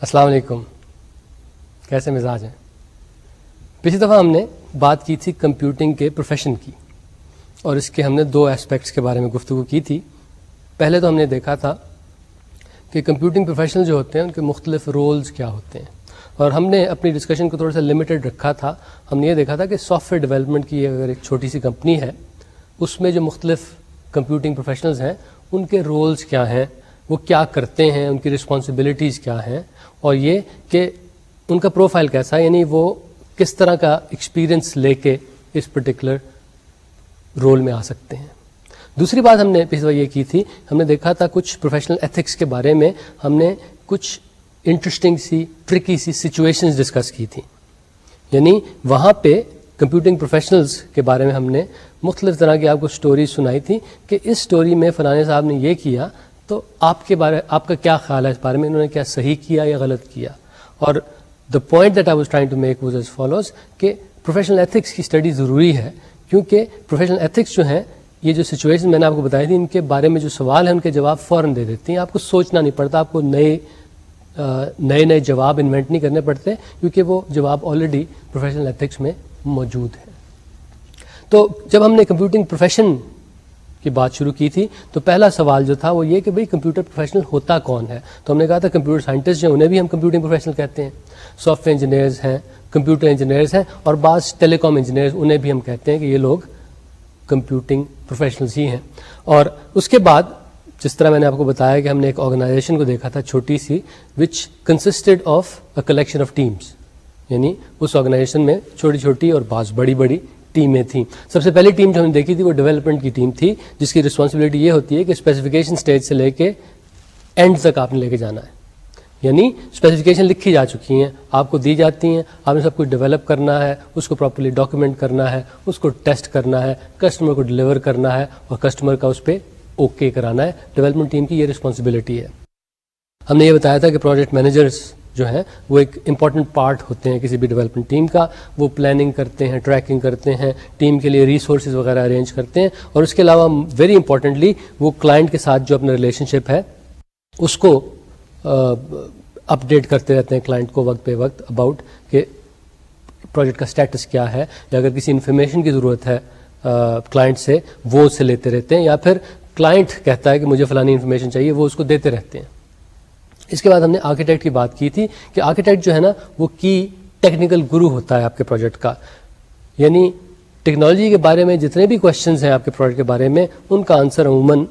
السلام علیکم، کیسے مزاج ہیں؟ پچھلی دفعہ ہم نے بات کی تھی کمپیوٹنگ کے پروفیشن کی، اور اس کے ہم نے دو اسپیکٹس کے بارے میں گفتگو کی تھی. پہلے تو ہم نے دیکھا تھا کہ کمپیوٹنگ پروفیشنل جو ہوتے ہیں ان کے مختلف رولز کیا ہوتے ہیں، اور ہم نے اپنی ڈسکشن کو تھوڑا سا لمیٹڈ رکھا تھا. ہم نے یہ دیکھا تھا کہ سافٹ ویئر ڈیولپمنٹ کی اگر ایک چھوٹی سی کمپنی ہے، اس میں جو مختلف کمپیوٹنگ پروفیشنلز ہیں ان کے رولز کیا ہیں، وہ کیا کرتے ہیں، ان کی رسپانسبلٹیز کیا ہیں، اور یہ کہ ان کا پروفائل کیسا ہے، یعنی وہ کس طرح کا ایکسپیرئنس لے کے اس پرٹیکولر رول میں آ سکتے ہیں. دوسری بات ہم نے پچھلی بار یہ کی تھی، ہم نے دیکھا تھا کچھ پروفیشنل ایتھکس کے بارے میں ہم نے کچھ انٹرسٹنگ سی ٹرکی سی سچویشنز ڈسکس کی تھی. یعنی وہاں پہ کمپیوٹنگ پروفیشنلز کے بارے میں ہم نے مختلف طرح کی آپ کو سٹوریز سنائی تھی کہ اس سٹوری میں فلانے صاحب نے یہ کیا، تو آپ کا کیا خیال ہے اس بارے میں، انہوں نے کیا صحیح کیا یا غلط کیا. اور the point that I was trying to make was as follows کہ پروفیشنل ایتھکس کی اسٹڈی ضروری ہے، کیونکہ پروفیشنل ایتھکس جو ہیں، یہ جو سچویشن میں نے آپ کو بتائی تھی، ان کے بارے میں جو سوال ہیں ان کے جواب فوراً دے دیتی ہیں. آپ کو سوچنا نہیں پڑتا، آپ کو نئے جواب انوینٹ نہیں کرنے پڑتے، کیونکہ وہ جواب آلریڈی پروفیشنل ایتھکس میں موجود ہے. تو جب ہم نے کمپیوٹنگ پروفیشن کی بات شروع کی تھی تو پہلا سوال جو تھا وہ یہ کہ بھئی کمپیوٹر پروفیشنل ہوتا کون ہے. تو ہم نے کہا تھا کمپیوٹر سائنٹسٹ جو انہیں بھی ہم کمپیوٹنگ پروفیشنل کہتے ہیں، سافٹ ویئر انجینئرز ہیں، کمپیوٹر انجینئرز ہیں، اور بعض ٹیلی کام انجینئرز، انہیں بھی ہم کہتے ہیں کہ یہ لوگ کمپیوٹنگ پروفیشنلز ہی ہیں. اور اس کے بعد جس طرح میں نے آپ کو بتایا کہ ہم نے ایک آرگنائزیشن کو دیکھا تھا چھوٹی سی، which consisted of a collection of teams, یعنی اس آرگنائزیشن میں چھوٹی چھوٹی اور بعض بڑی بڑی ٹیمیں تھیں. سب سے پہلی ٹیم جو ہم نے دیکھی تھی وہ ڈیولپمنٹ کی ٹیم تھی، جس کی رسپانسبلٹی یہ ہوتی ہے کہ اسپیسیفکیشن سٹیج سے لے کے اینڈ تک آپ نے لے کے جانا ہے. یعنی اسپیسیفکیشن لکھی جا چکی ہیں، آپ کو دی جاتی ہیں، آپ نے سب کچھ ڈیولپ کرنا ہے، اس کو پراپرلی ڈاکیومنٹ کرنا ہے، اس کو ٹیسٹ کرنا ہے، کسٹمر کو ڈلیور کرنا ہے، اور کسٹمر کا اس پہ اوکے کرانا ہے. ڈیولپمنٹ ٹیم کی یہ رسپانسبلٹی ہے. ہم نے یہ بتایا تھا کہ پروجیکٹ مینیجرز جو ہیں وہ ایک امپورٹنٹ پارٹ ہوتے ہیں کسی بھی ڈیولپمنٹ ٹیم کا. وہ پلاننگ کرتے ہیں، ٹریکنگ کرتے ہیں، ٹیم کے لیے ریسورسز وغیرہ ارینج کرتے ہیں، اور اس کے علاوہ ویری امپورٹنٹلی وہ کلائنٹ کے ساتھ جو اپنا ریلیشن شپ ہے اس کو اپ ڈیٹ کرتے رہتے ہیں کلائنٹ کو وقت پہ وقت اباؤٹ کہ پروجیکٹ کا اسٹیٹس کیا ہے، یا اگر کسی انفارمیشن کی ضرورت ہے کلائنٹ سے وہ اس سے لیتے رہتے ہیں، یا پھر کلائنٹ کہتا ہے کہ مجھے فلانی انفارمیشن چاہیے، وہ اس کو دیتے رہتے ہیں. اس کے بعد ہم نے آرکیٹیکٹ کی بات کی تھی کہ آرکیٹیکٹ جو ہے نا وہ کی ٹیکنیکل گرو ہوتا ہے آپ کے پروجیکٹ کا. یعنی ٹیکنالوجی کے بارے میں جتنے بھی کوشچنز ہیں آپ کے پروجیکٹ کے بارے میں، ان کا آنسر عموماً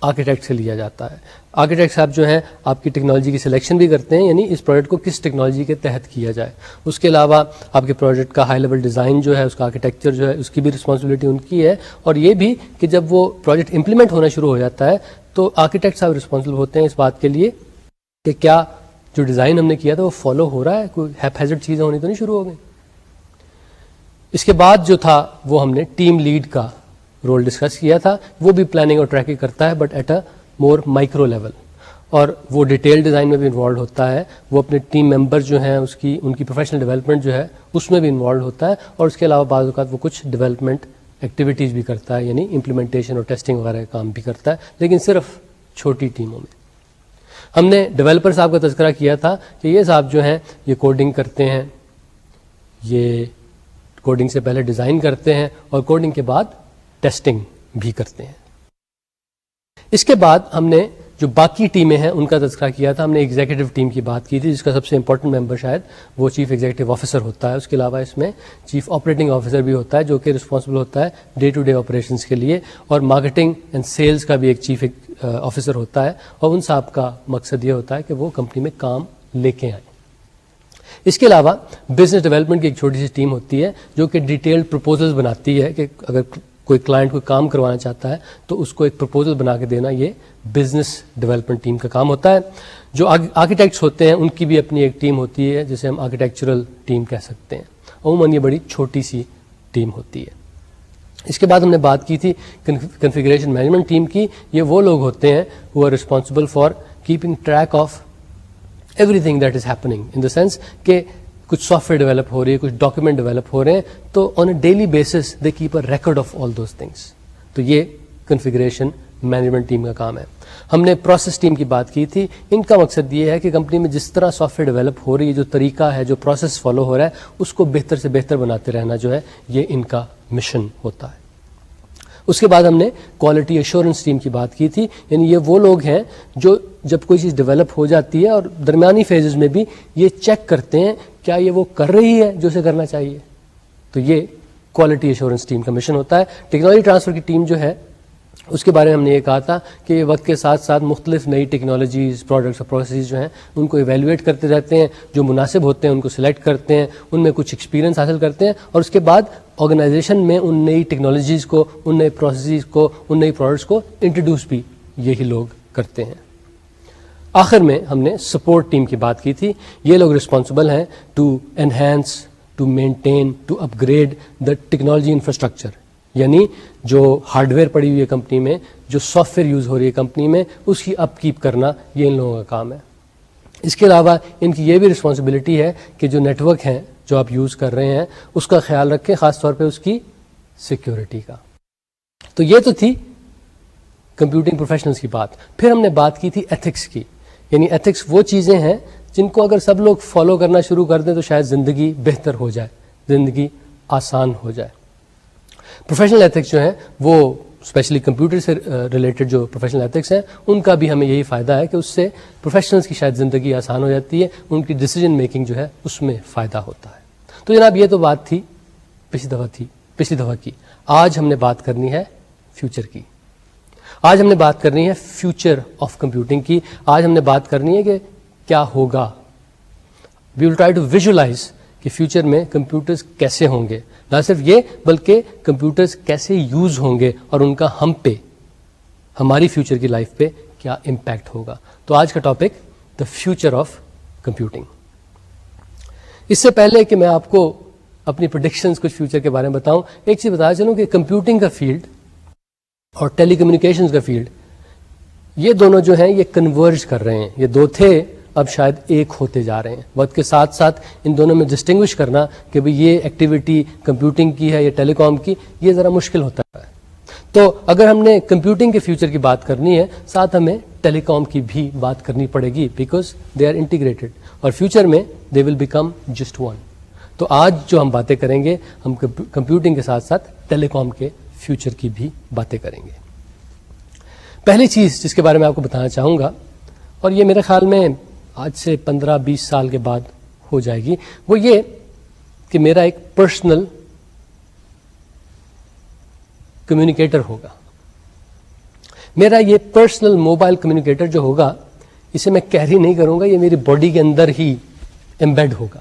آرکیٹیکٹ سے لیا جاتا ہے. آرکیٹیکٹ صاحب جو ہیں آپ کی ٹیکنالوجی کی سلیکشن بھی کرتے ہیں، یعنی اس پروجیکٹ کو کس ٹیکنالوجی کے تحت کیا جائے. اس کے علاوہ آپ کے پروجیکٹ کا ہائی لیول ڈیزائن جو ہے، اس کا آرکیٹیکچر جو ہے، اس کی بھی رسپانسبلٹی ان کی ہے. اور یہ بھی کہ جب وہ پروجیکٹ امپلیمنٹ ہونا شروع ہو جاتا ہے تو آرکیٹیکٹ صاحب رسپانسبل ہوتے ہیں اس بات کے لیے کہ کیا جو ڈیزائن ہم نے کیا تھا وہ فالو ہو رہا ہے، کوئی ہیزارڈ چیزیں ہونی تو نہیں شروع ہو گئی. اس کے بعد جو تھا وہ ہم نے ٹیم لیڈ کا رول ڈسکس کیا تھا. وہ بھی پلاننگ اور ٹریکنگ کرتا ہے، but at a more micro level, اور وہ ڈیٹیل ڈیزائن میں بھی انوالو ہوتا ہے. وہ اپنے ٹیم ممبر جو ہیں ان کی پروفیشنل ڈیولپمنٹ جو ہے اس میں بھی انوالو ہوتا ہے. اور اس کے علاوہ بعض اوقات وہ کچھ ڈیولپمنٹ ایکٹیویٹیز بھی کرتا ہے، یعنی امپلیمنٹیشن اور ٹیسٹنگ وغیرہ کا کام بھی کرتا ہے، لیکن صرف چھوٹی ٹیموں میں. ہم نے ڈیولپر صاحب کا تذکرہ کیا تھا کہ یہ صاحب جو ہیں یہ کوڈنگ کرتے ہیں، یہ کوڈنگ سے پہلے ڈیزائن کرتے ہیں، اور کوڈنگ کے بعد ٹیسٹنگ بھی کرتے ہیں. اس کے بعد ہم نے جو باقی ٹیمیں ہیں ان کا تذکرہ کیا تھا. ہم نے ایگزیکٹو ٹیم کی بات کی تھی، جس کا سب سے امپورٹنٹ ممبر شاید وہ چیف ایگزیکٹو آفیسر ہوتا ہے. اس کے علاوہ اس میں چیف آپریٹنگ آفیسر بھی ہوتا ہے، جو کہ رسپانسبل ہوتا ہے ڈے ٹو ڈے آپریشنس کے لیے. اور مارکیٹنگ اینڈ سیلز کا بھی ایک چیف آفیسر ہوتا ہے، اور ان صاحب کا مقصد یہ ہوتا ہے کہ وہ کمپنی میں کام لے کے آئیں. اس کے علاوہ بزنس ڈیولپمنٹ کی ایک چھوٹی سی ٹیم ہوتی ہے جو کہ ڈیٹیلڈ پروپوزلز بناتی ہے کہ اگر کوئی کلائنٹ کوئی کام کروانا چاہتا ہے تو اس کو ایک پروپوزل بنا کے دینا، یہ بزنس ڈیولپمنٹ ٹیم کا کام ہوتا ہے. جو آرکیٹیکٹس ہوتے ہیں ان کی بھی اپنی ایک ٹیم ہوتی ہے جسے ہم آرکیٹیکچرل ٹیم کہہ سکتے ہیں. عموماً یہ بڑی چھوٹی سی ٹیم ہوتی ہے. اس کے بعد ہم نے بات کی تھی کنفیگریشن مینجمنٹ ٹیم کی. یہ وہ لوگ ہوتے ہیں who are responsible for keeping track of everything that is happening, in the sense کہ کچھ سافٹ ویئر ڈیولپ ہو رہی ہے، کچھ ڈاکیومنٹ ڈیولپ ہو رہے ہیں، تو on a daily basis they keep a record of all those things. تو یہ کنفیگریشن مینجمنٹ ٹیم کا کام ہے. ہم نے پروسیس ٹیم کی بات کی تھی. ان کا مقصد یہ ہے کہ کمپنی میں جس طرح سافٹ ویئر ڈیولپ ہو رہی ہے, جو طریقہ ہے, جو پروسیس فالو ہو رہا ہے, اس کو بہتر سے بہتر بناتے رہنا جو ہے یہ ان کا مشن ہوتا ہے. اس کے بعد ہم نے کوالٹی ایشورنس ٹیم کی بات کی تھی. یعنی یہ وہ لوگ ہیں جو جب کوئی چیز ڈیولپ ہو جاتی ہے اور درمیانی فیزز میں بھی یہ چیک کرتے ہیں کیا یہ وہ کر رہی ہے جو اسے کرنا چاہیے. تو یہ کوالٹی ایشورنس ٹیم کا مشن ہوتا ہے. ٹیکنالوجی ٹرانسفر کی ٹیم جو ہے اس کے بارے میں ہم نے یہ کہا تھا کہ وقت کے ساتھ ساتھ مختلف نئی ٹیکنالوجیز, پروڈکٹس اور پروسیسز جو ہیں ان کو ایویلویٹ کرتے رہتے ہیں, جو مناسب ہوتے ہیں ان کو سلیکٹ کرتے ہیں, ان میں کچھ ایکسپیرینس حاصل کرتے ہیں, اور اس کے بعد آرگنائزیشن میں ان نئی ٹیکنالوجیز کو, ان نئے پروسیسز کو, ان نئی پروڈکٹس کو انٹروڈیوس بھی یہی لوگ کرتے ہیں. آخر میں ہم نے سپورٹ ٹیم کی بات کی تھی. یہ لوگ رسپانسبل ہیں to enhance, to maintain, to upgrade the technology infrastructure. یعنی جو ہارڈ ویئر پڑی ہوئی ہے کمپنی میں, جو سافٹ ویئر یوز ہو رہی ہے کمپنی میں, اس کی اپ کیپ کرنا یہ ان لوگوں کا کام ہے. اس کے علاوہ ان کی یہ بھی رسپانسبلٹی ہے کہ جو نیٹ ورک ہیں جو آپ یوز کر رہے ہیں اس کا خیال رکھیں, خاص طور پہ اس کی سیکیورٹی کا. تو یہ تو تھی کمپیوٹنگ پروفیشنلز کی بات. پھر ہم نے بات کی تھی ایتھکس کی. یعنی ایتھکس وہ چیزیں ہیں جن کو اگر سب لوگ فالو کرنا شروع کر دیں تو شاید زندگی بہتر ہو جائے, زندگی آسان ہو جائے. پروفیشنل ایتھکس جو ہیں وہ اسپیشلی کمپیوٹر سے ریلیٹڈ جو پروفیشنل ایتھکس ہیں ان کا بھی ہمیں یہی فائدہ ہے کہ اس سے پروفیشنلز کی شاید زندگی آسان ہو جاتی ہے, ان کی ڈیسیجن میکنگ جو ہے اس میں فائدہ ہوتا ہے. تو جناب یہ تو بات تھی پچھلی دفعہ کی. آج ہم نے بات کرنی ہے فیوچر کی. آج ہم نے بات کرنی ہے فیوچر آف کمپیوٹنگ کی. آج ہم نے بات کرنی ہے کہ کیا ہوگا. وی ول ٹرائی ٹو ویژولائز کہ فیوچر میں کمپیوٹرز کیسے ہوں گے. نہ صرف یہ بلکہ کمپیوٹرز کیسے یوز ہوں گے اور ان کا ہم پہ, ہماری فیوچر کی لائف پہ کیا امپیکٹ ہوگا. تو آج کا topic the future of computing. اس سے پہلے کہ میں آپ کو اپنی پریڈکشنز کچھ فیوچر کے بارے میں بتاؤں, ایک چیز بتا چلوں کہ کمپیوٹنگ کا فیلڈ اور ٹیلی کمیونیکیشنز کا فیلڈ یہ دونوں جو ہیں یہ کنورج کر رہے ہیں. یہ دو تھے, اب شاید ایک ہوتے جا رہے ہیں. وقت کے ساتھ ساتھ ان دونوں میں ڈسٹنگوش کرنا کہ بھئی یہ ایکٹیویٹی کمپیوٹنگ کی ہے یا ٹیلی کام کی, یہ ذرا مشکل ہوتا ہے. تو اگر ہم نے کمپیوٹنگ کے فیوچر کی بات کرنی ہے ساتھ ہمیں ٹیلی کام کی بھی بات کرنی پڑے گی, بیکاز دے آر انٹیگریٹڈ, اور فیوچر میں دے ول بیکم جسٹ ون. تو آج جو ہم باتیں کریں گے ہم کمپیوٹنگ کے ساتھ ساتھ ٹیلی کام کے فیوچر کی بھی باتیں کریں گے. پہلی چیز جس کے بارے میں آپ کو بتانا چاہوں گا, اور یہ میرے خیال میں آج سے 15-20 سال کے بعد ہو جائے گی, وہ یہ کہ میرا ایک پرسنل کمیونیکیٹر ہوگا. میرا یہ پرسنل موبائل کمیونیکیٹر جو ہوگا اسے میں کیری نہیں کروں گا, یہ میری باڈی کے اندر ہی ایمبیڈ ہوگا.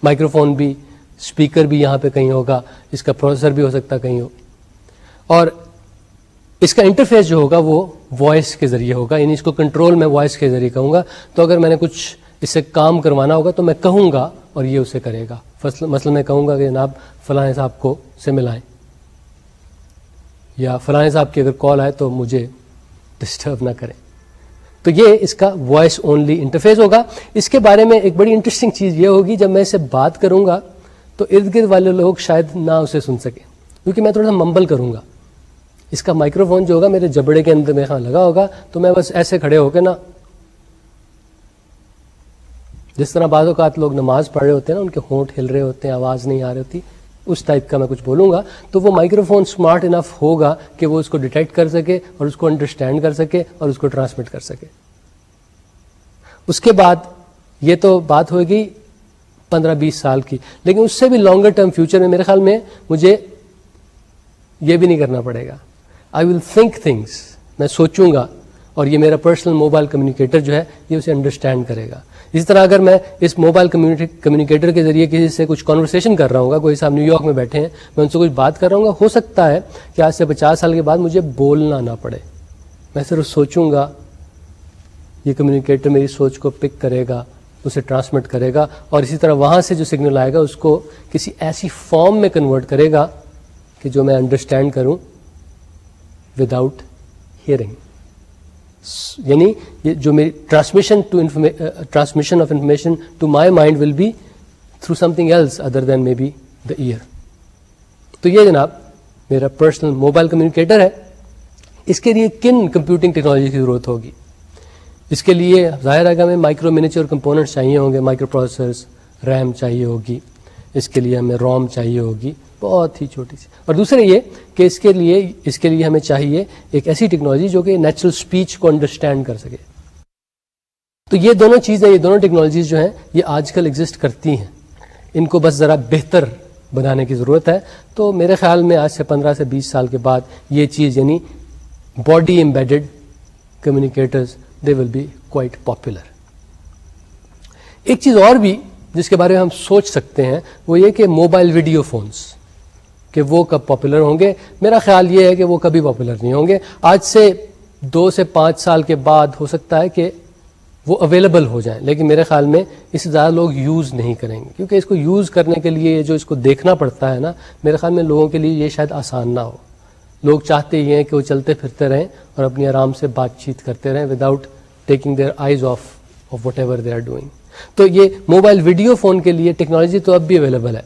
مائکرو فون بھی, اسپیکر بھی یہاں پہ کہیں ہوگا, اس کا پروسیسر بھی ہو سکتا کہیں ہو, اور اس کا انٹرفیس جو ہوگا وہ وائس کے ذریعے ہوگا. یعنی اس کو کنٹرول میں وائس کے ذریعے کہوں گا. تو اگر میں نے کچھ اس سے کام کروانا ہوگا تو میں کہوں گا اور یہ اسے کرے گا. مثلا میں کہوں گا کہ جناب فلاں صاحب کو سے ملائیں, یا فلاں صاحب کی اگر کال آئے تو مجھے ڈسٹرب نہ کریں. تو یہ اس کا وائس اونلی انٹرفیس ہوگا. اس کے بارے میں ایک بڑی انٹرسٹنگ چیز یہ ہوگی, جب میں اسے بات کروں گا تو ارد گرد والے لوگ شاید نہ اسے سن سکیں, کیونکہ میں تھوڑا سا ممبل کروں گا. اس کا مائکرو فون جو ہوگا میرے جبڑے کے اندر میرے لگا ہوگا, تو میں بس ایسے کھڑے ہو کے نا, جس طرح بعض اوقات لوگ نماز پڑھ رہے ہوتے ہیں نا, ان کے ہونٹ ہل رہے ہوتے ہیں, آواز نہیں آ رہی ہوتی, اس ٹائپ کا میں کچھ بولوں گا. تو وہ مائکرو فون اسمارٹ انف ہوگا کہ وہ اس کو ڈیٹیکٹ کر سکے اور اس کو انڈرسٹینڈ کر سکے اور اس کو ٹرانسمٹ کر سکے. اس کے بعد یہ تو بات ہوگی 15-20 سال کی, لیکن اس سے بھی لانگر ٹرم فیوچر میں میرے خیال میں مجھے یہ بھی نہیں کرنا پڑے گا. آئی ول تھنک تھنگس, میں سوچوں گا, اور یہ میرا پرسنل موبائل کمیونیکیٹر جو ہے یہ اسے انڈرسٹینڈ کرے گا. اسی طرح اگر میں اس موبائل کمیونیکیٹر کے ذریعے کسی سے کچھ کانورسیشن کر رہا ہوں گا, کوئی صاحب نیو یارک میں بیٹھے ہیں, میں ان سے کچھ بات کر رہا ہوں گا, ہو سکتا ہے کہ آج سے 50 سال کے بعد مجھے بولنا نہ پڑے, میں صرف سوچوں گا, یہ کمیونیکیٹر میری سوچ کو پک کرے گا, اسے ٹرانسمٹ کرے گا, اور اسی طرح وہاں سے جو سگنل آئے گا اس کو کسی ایسی فارم میں کنورٹ کرے گا کہ جو میں انڈرسٹینڈ کروں وداؤٹ ہیئرنگ. یعنی یہ جو میری transmission of information to my mind will be through something else other than may be the air. تو یہ جناب میرا پرسنل موبائل کمیونیکیٹر ہے. اس کے لیے کن کمپیوٹنگ ٹیکنالوجی کی ضرورت ہوگی؟ اس کے لیے ظاہر ہے کہ ہمیں مائکرو منیچر کمپوننٹس چاہیے ہوں گے، مائکرو پروسیسرز، ریم چاہیے ہوگی، اس کے لیے ہمیں روم چاہیے ہوگی، بہت ہی چھوٹی سی. اور دوسرا یہ کہ اس کے لیے ہمیں چاہیے ایک ایسی ٹیکنالوجی جو کہ نیچرل اسپیچ کو انڈرسٹینڈ کر سکے. تو یہ دونوں چیزیں، یہ دونوں ٹیکنالوجیز جو ہیں یہ آج کل ایگزسٹ کرتی ہیں، ان کو بس ذرا بہتر بنانے کی ضرورت ہے. تو میرے خیال میں آج سے 15 سے 20 سال کے بعد یہ چیز یعنی body embedded communicators they will be quite popular. ایک چیز اور بھی جس کے بارے میں ہم سوچ سکتے ہیں وہ یہ کہ موبائل ویڈیو فونز کہ وہ کب پاپولر ہوں گے. میرا خیال یہ ہے کہ وہ کبھی پاپولر نہیں ہوں گے. آج سے 2 سے 5 سال کے بعد ہو سکتا ہے کہ وہ اویلیبل ہو جائیں، لیکن میرے خیال میں اس سے زیادہ لوگ یوز نہیں کریں گے، کیونکہ اس کو یوز کرنے کے لیے جو اس کو دیکھنا پڑتا ہے نا، میرے خیال میں لوگوں کے لیے یہ شاید آسان نہ ہو. لوگ چاہتے ہی ہیں کہ وہ چلتے پھرتے رہیں اور اپنی آرام سے بات چیت کرتے رہیں without taking their eyes off whatever they are doing. تو یہ موبائل ویڈیو فون کے لیے ٹیکنالوجی تو اب بھی اویلیبل ہے،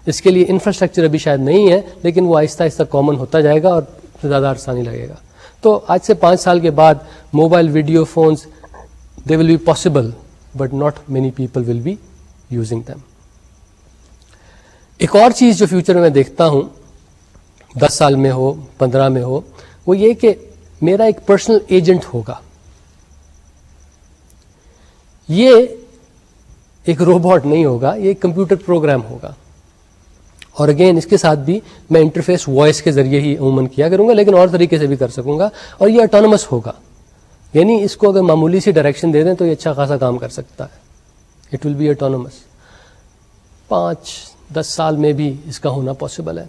اس کے لیے انفراسٹرکچر ابھی شاید نہیں ہے، لیکن وہ آہستہ آہستہ کامن ہوتا جائے گا اور زیادہ آسانی لگے گا. تو آج سے 5 سال کے بعد mobile video phones they will be possible but not many people will be using them. ایک اور چیز جو فیوچر میں دیکھتا ہوں 10 سال میں ہو 15 میں ہو وہ یہ کہ میرا ایک پرسنل ایجنٹ ہوگا. یہ ایک روبوٹ نہیں ہوگا، یہ ایک کمپیوٹر پروگرام ہوگا. اور اگین اس کے ساتھ بھی میں انٹرفیس وائس کے ذریعے ہی عموماً کیا کروں گا، لیکن اور طریقے سے بھی کر سکوں گا. اور یہ آٹونومس ہوگا، یعنی اس کو اگر معمولی سی ڈائریکشن دے دیں تو یہ اچھا خاصا کام کر سکتا ہے. It will be autonomous. 5-10 سال میں بھی اس کا ہونا پاسبل ہے.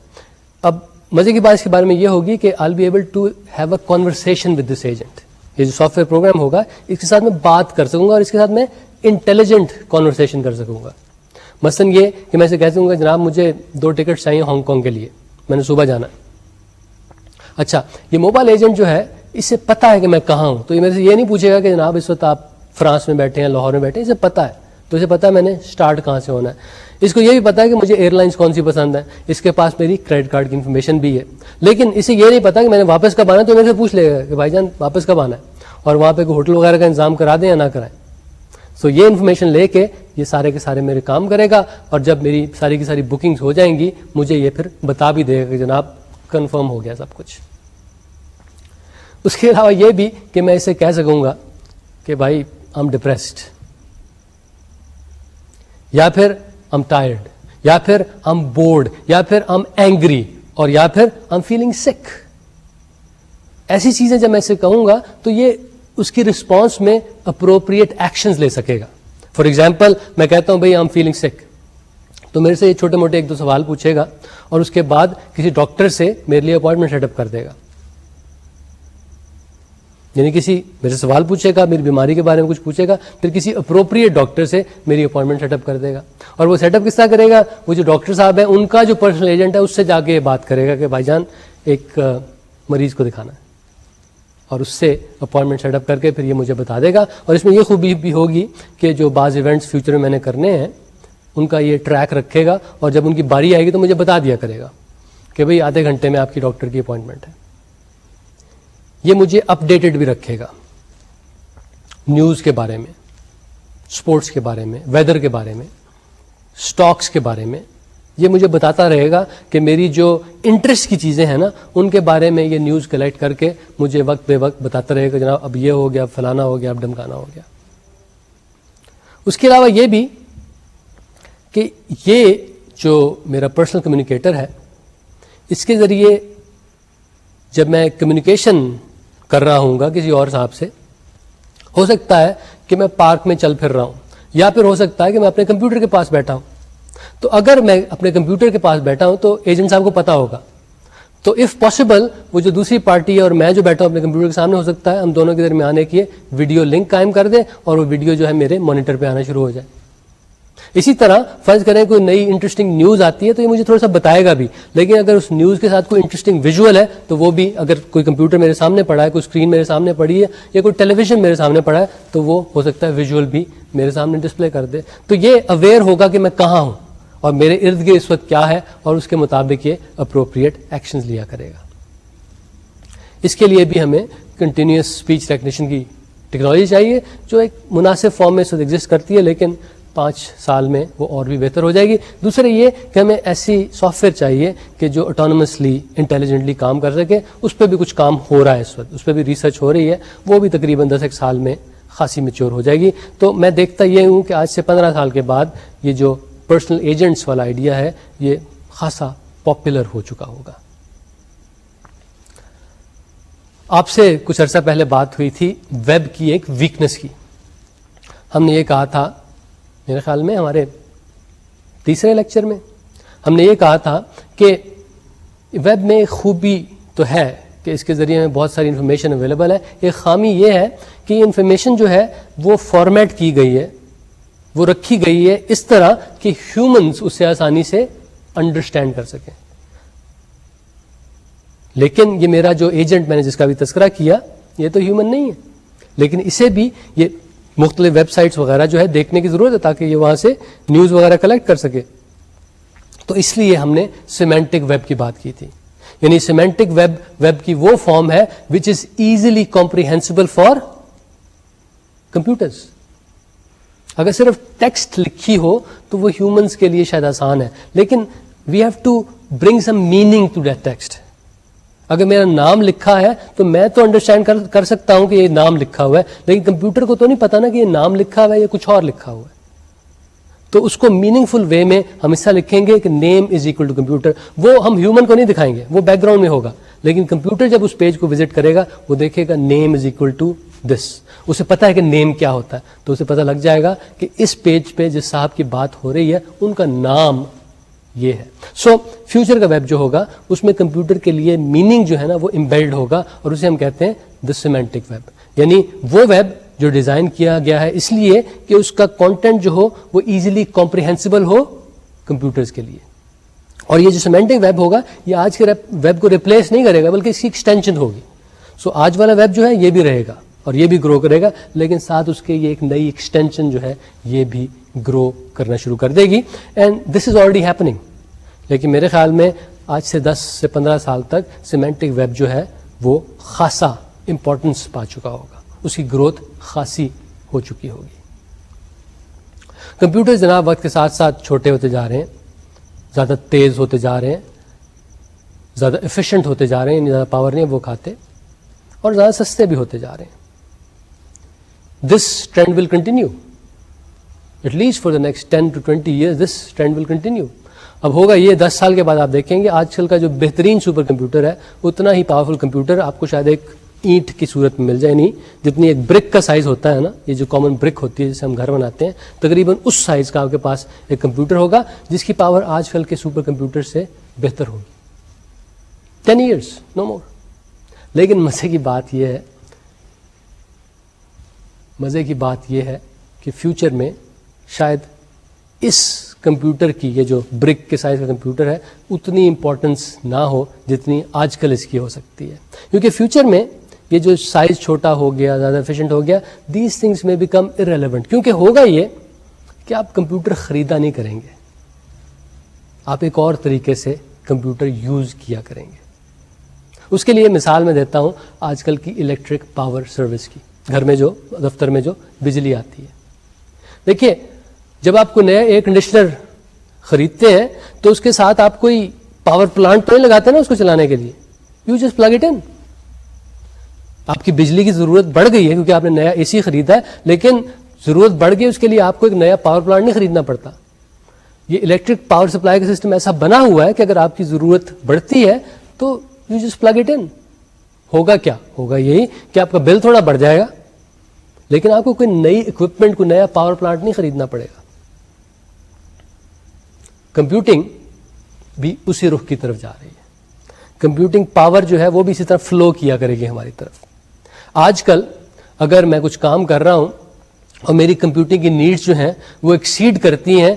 اب مزے کی بات اس کے بارے میں یہ ہوگی کہ I be able to have a conversation with this agent. یہ جو سافٹ ویئر پروگرام ہوگا اس کے ساتھ میں بات کر سکوں گا اور اس کے ساتھ میں انٹیلیجنٹ کنورسیشن کر سکوں گا. مثلاً یہ کہ میں اسے کہہ سکوں گا جناب مجھے 2 ٹکٹ چاہیے ہانگ کانگ کے لیے، میں نے صبح جانا ہے. اچھا یہ موبائل ایجنٹ جو ہے اس سے پتا ہے کہ میں کہاں ہوں، تو یہ میرے سے یہ نہیں پوچھے گا کہ جناب اس وقت آپ فرانس میں بیٹھے ہیں، لاہور میں بیٹھے ہیں. اسے پتا ہے، تو اسے پتا ہے میں نے اسٹارٹ کہاں سے ہونا ہے. اس کو یہ بھی پتا ہے کہ مجھے ایئر لائنس کون سی پسند ہے، اس کے پاس میری کریڈٹ کارڈ کی انفارمیشن بھی ہے. لیکن اسے یہ نہیں پتا کہ میں نے واپس کب آنا ہے، تو میرے سے پوچھ لے گا کہ بھائی جان واپس کب آنا ہے، اور وہاں پہ کوئی ہوٹل وغیرہ کا انتظام کرا دیں یا نہ کرائیں. سو یہ انفارمیشن لے کے یہ سارے کے سارے میرے کام کرے گا، اور جب میری ساری کی ساری بکنگز ہو جائیں گی مجھے یہ پھر بتا بھی دے گا کہ جناب کنفرم ہو گیا سب کچھ. اس کے علاوہ یہ بھی کہ میں اسے کہہ سکوں گا کہ بھائی آئی ایم ڈپریسڈ، یا پھر آئی ایم ٹائرڈ، یا پھر آئی ایم بورڈ، یا پھر آئی ایم اینگری، اور یا پھر آئی ایم فیلنگ سک. ایسی چیزیں جب میں اسے کہوں گا تو یہ اس کی رسپانس میں اپروپریٹ ایکشنز لے سکے گا. فار ایگزامپل میں کہتا ہوں بھائی آئی ایم فیلنگ سک، تو میرے سے یہ چھوٹے موٹے 1-2 سوال پوچھے گا اور اس کے بعد کسی ڈاکٹر سے میرے لیے اپوائنٹمنٹ سیٹ اپ کر دے گا. یعنی کسی میرے سوال پوچھے گا، میری بیماری کے بارے میں کچھ پوچھے گا، پھر کسی اپروپریٹ ڈاکٹر سے میری اپوائنٹمنٹ سیٹ اپ کر دے گا. اور وہ سیٹ اپ کس طرح کرے گا؟ وہ جو ڈاکٹر صاحب ہیں ان کا جو پرسنل ایجنٹ ہے اس سے جا کے یہ بات کرے گا کہ بھائی جان ایک مریض کو دکھانا ہے، اور اس سے اپوائنٹمنٹ سیٹ اپ کر کے پھر یہ مجھے بتا دے گا. اور اس میں یہ خوبی بھی ہوگی کہ جو بعض ایونٹس فیوچر میں نے کرنے ہیں ان کا یہ ٹریک رکھے گا، اور جب ان کی باری آئے گی تو مجھے بتا دیا کرے گا کہ بھئی آدھے گھنٹے میں آپ کی ڈاکٹر کی اپوائنٹمنٹ ہے. یہ مجھے اپ ڈیٹڈ بھی رکھے گا نیوز کے بارے میں، اسپورٹس کے بارے میں، ویدر کے بارے میں، اسٹاکس کے بارے میں. یہ مجھے بتاتا رہے گا کہ میری جو انٹرسٹ کی چیزیں ہیں نا ان کے بارے میں یہ نیوز کلیکٹ کر کے مجھے وقت بے وقت بتاتا رہے گا جناب اب یہ ہو گیا، اب فلانا ہو گیا، اب ڈمکانا ہو گیا. اس کے علاوہ یہ بھی کہ یہ جو میرا پرسنل کمیونیکیٹر ہے اس کے ذریعے جب میں کمیونیکیشن کر رہا ہوں گا کسی اور صاحب سے، ہو سکتا ہے کہ میں پارک میں چل پھر رہا ہوں، یا پھر ہو سکتا ہے کہ میں اپنے کمپیوٹر کے پاس بیٹھا ہوں. تو اگر میں اپنے کمپیوٹر کے پاس بیٹھا ہوں تو ایجنٹ صاحب کو پتا ہوگا، تو اف پاسبل وہ جو دوسری پارٹی ہے اور میں جو بیٹھا ہوں اپنے کمپیوٹر کے سامنے، ہو سکتا ہے ہم دونوں کے درمیان ایک یہ ویڈیو لنک قائم کر دیں اور وہ ویڈیو جو ہے میرے مانیٹر پہ آنا شروع ہو جائے. اسی طرح فرض کریں کوئی نئی انٹرسٹنگ نیوز آتی ہے تو یہ مجھے تھوڑا سا بتائے گا بھی، لیکن اگر اس نیوز کے ساتھ کوئی انٹرسٹنگ ویژول ہے تو وہ بھی، اگر کوئی کمپیوٹر میرے سامنے پڑا ہے، کوئی اسکرین میرے سامنے پڑی ہے، یا کوئی ٹیلی ویژن میرے سامنے پڑا ہے، تو وہ ہو سکتا ہے ویژول بھی میرے سامنے ڈسپلے کر دے. تو یہ اویئر ہوگا کہ میں کہاں ہوں اور میرے ارد گرد اس وقت کیا ہے، اور اس کے مطابق یہ اپروپریٹ ایکشنز لیا کرے گا. اس کے لیے بھی ہمیں کنٹینیوس اسپیچ ریکگنیشن کی ٹیکنالوجی چاہیے جو ایک مناسب فارم میں ایگزسٹ کرتی ہے، لیکن 5 سال میں وہ اور بھی بہتر ہو جائے گی. دوسرے یہ کہ ہمیں ایسی سافٹ ویئر چاہیے کہ جو آٹونومسلی انٹیلیجنٹلی کام کر سکے. اس پہ بھی کچھ کام ہو رہا ہے اس وقت، اس پہ بھی ریسرچ ہو رہی ہے، وہ بھی تقریباً 10 سال میں خاصی میچور ہو جائے گی. تو میں دیکھتا یہ ہوں کہ آج سے 15 سال کے بعد یہ جو پرسنل ایجنٹس والا آئیڈیا ہے یہ خاصا پاپولر ہو چکا ہوگا. آپ سے کچھ عرصہ پہلے بات ہوئی تھی ویب کی ایک ویکنس کی. ہم نے یہ کہا تھا، میرے خیال میں ہمارے تیسرے لیکچر میں ہم نے یہ کہا تھا کہ ویب میں ایک خوبی تو ہے کہ اس کے ذریعے میں بہت ساری انفارمیشن اویلیبل ہے. ایک خامی یہ ہے کہ یہ انفارمیشن جو ہے وہ فارمیٹ کی گئی ہے، وہ رکھی گئی ہے اس طرح کہ ہیومنز اسے آسانی سے انڈرسٹینڈ کر سکیں. لیکن یہ میرا جو ایجنٹ میں نے جس کا بھی تذکرہ کیا یہ تو ہیومن نہیں ہے، لیکن اسے بھی یہ مختلف ویب سائٹس وغیرہ جو ہے دیکھنے کی ضرورت ہے تاکہ یہ وہاں سے نیوز وغیرہ کلیکٹ کر سکے. تو اس لیے ہم نے سیمینٹک ویب کی بات کی تھی. یعنی سیمینٹک ویب کی وہ فارم ہے وچ is easily comprehensible for computers. اگر صرف ٹیکسٹ لکھی ہو تو وہ ہیومنس کے لیے شاید آسان ہے، لیکن we have to bring some meaning to that text. اگر میرا نام لکھا ہے تو میں تو انڈرسٹینڈ کر سکتا ہوں کہ یہ نام لکھا ہوا ہے، لیکن کمپیوٹر کو تو نہیں پتا نا کہ یہ نام لکھا ہوا ہے یا کچھ اور لکھا ہوا ہے. تو اس کو میننگ فل وے میں ہم اس طرح لکھیں گے کہ نیم از اکول ٹو کمپیوٹر. وہ ہم ہیومن کو نہیں دکھائیں گے، وہ بیک گراؤنڈ میں ہوگا، لیکن کمپیوٹر جب اس پیج کو وزٹ کرے گا وہ دیکھے گا نیم از اکول ٹو دس. اسے پتا ہے کہ نیم کیا ہوتا ہے، تو اسے پتا لگ جائے گا کہ اس پیج پہ جس صاحب کی بات ہو رہی ہے ان کا نام یہ ہے. سو فیوچر کا ویب جو ہوگا اس میں کمپیوٹر کے لیے میننگ جو ہے نا وہ امبیلڈ ہوگا، اور اسے ہم کہتے ہیں دا سیمینٹک ویب. یعنی وہ ویب جو ڈیزائن کیا گیا ہے اس لیے کہ اس کا کانٹینٹ جو ہو وہ ایزیلی کمپریہنسبل ہو کمپیوٹرز کے لیے. اور یہ جو سیمینٹک ویب ہوگا یہ آج کے ویب کو ریپلیس نہیں کرے گا بلکہ اس کی ایکسٹینشن ہوگی. سو آج والا ویب جو ہے یہ بھی رہے گا اور یہ بھی گرو کرے گا، لیکن ساتھ اس کے یہ ایک نئی ایکسٹینشن جو ہے یہ بھی گرو کرنا شروع کر دے گی. And this is already happening. لیکن میرے خیال میں آج سے 10 سے 15 سال تک سیمینٹک ویب جو ہے وہ خاصا امپورٹنس پا چکا ہوگا، اس کی گروتھ خاصی ہو چکی ہوگی. کمپیوٹر جناب وقت کے ساتھ ساتھ چھوٹے ہوتے جا رہے ہیں، زیادہ تیز ہوتے جا رہے ہیں، زیادہ ایفیشینٹ ہوتے جا رہے ہیں، زیادہ پاور نہیں وہ کھاتے، اور زیادہ سستے بھی ہوتے جا رہے ہیں. This trend will continue at least for the next 10 to 20 years. This trend will continue. اب ہوگا یہ 10 سال کے بعد آپ دیکھیں گے آج کل کا جو بہترین سپر کمپیوٹر ہے اتنا ہی پاورفل کمپیوٹر آپ کو شاید ایک اینٹ کی صورت میں مل جائے. نہیں، جتنی ایک برک کا سائز ہوتا ہے نا، یہ جو کامن برک ہوتی ہے جسے ہم گھر بناتے ہیں، تقریباً اس سائز کا آپ کے پاس ایک کمپیوٹر ہوگا جس کی پاور آج کل کے سپر کمپیوٹر سے بہتر ہوگی. 10 years نو مور. لیکن مزے کی بات یہ ہے کہ فیوچر میں شاید اس کمپیوٹر کی، یہ جو برک کے سائز کا کمپیوٹر ہے، اتنی امپورٹنس نہ ہو جتنی آج کل اس کی ہو سکتی ہے. کیونکہ فیوچر میں یہ جو سائز چھوٹا ہو گیا، زیادہ ایفیشینٹ ہو گیا، دیز تھنگس میں بیکم irrelevant. کیونکہ ہوگا یہ کہ آپ کمپیوٹر خریدا نہیں کریں گے، آپ ایک اور طریقے سے کمپیوٹر یوز کیا کریں گے. اس کے لیے مثال میں دیتا ہوں آج کل کی الیکٹرک پاور سروس کی. گھر میں جو دفتر میں جو بجلی آتی ہے، دیکھیے جب آپ کو نیا ایئر کنڈیشنر خریدتے ہیں تو اس کے ساتھ آپ کوئی پاور پلانٹ تو نہیں لگاتے نا اس کو چلانے کے لیے. You just plug it in. آپ کی بجلی کی ضرورت بڑھ گئی ہے کیونکہ آپ نے نیا اے سی خریدا ہے، لیکن ضرورت بڑھ گئی اس کے لیے آپ کو ایک نیا پاور پلانٹ نہیں خریدنا پڑتا. یہ الیکٹرک پاور سپلائی کا سسٹم ایسا بنا ہوا ہے کہ اگر آپ کی ضرورت بڑھتی ہے تو you just plug it in. ہوگا کیا؟ ہوگا یہی کہ آپ کا بل تھوڑا بڑھ جائے گا، لیکن آپ کو کوئی نئی اکوپمنٹ، کوئی نیا پاور پلانٹ نہیں خریدنا پڑے گا. کمپیوٹنگ بھی اسی رخ کی طرف جا رہی ہے. کمپیوٹنگ پاور جو ہے وہ بھی اسی طرح فلو کیا کرے گی ہماری طرف. آج کل اگر میں کچھ کام کر رہا ہوں اور میری کمپیوٹنگ کی نیڈز جو ہیں وہ ایکسیڈ کرتی ہیں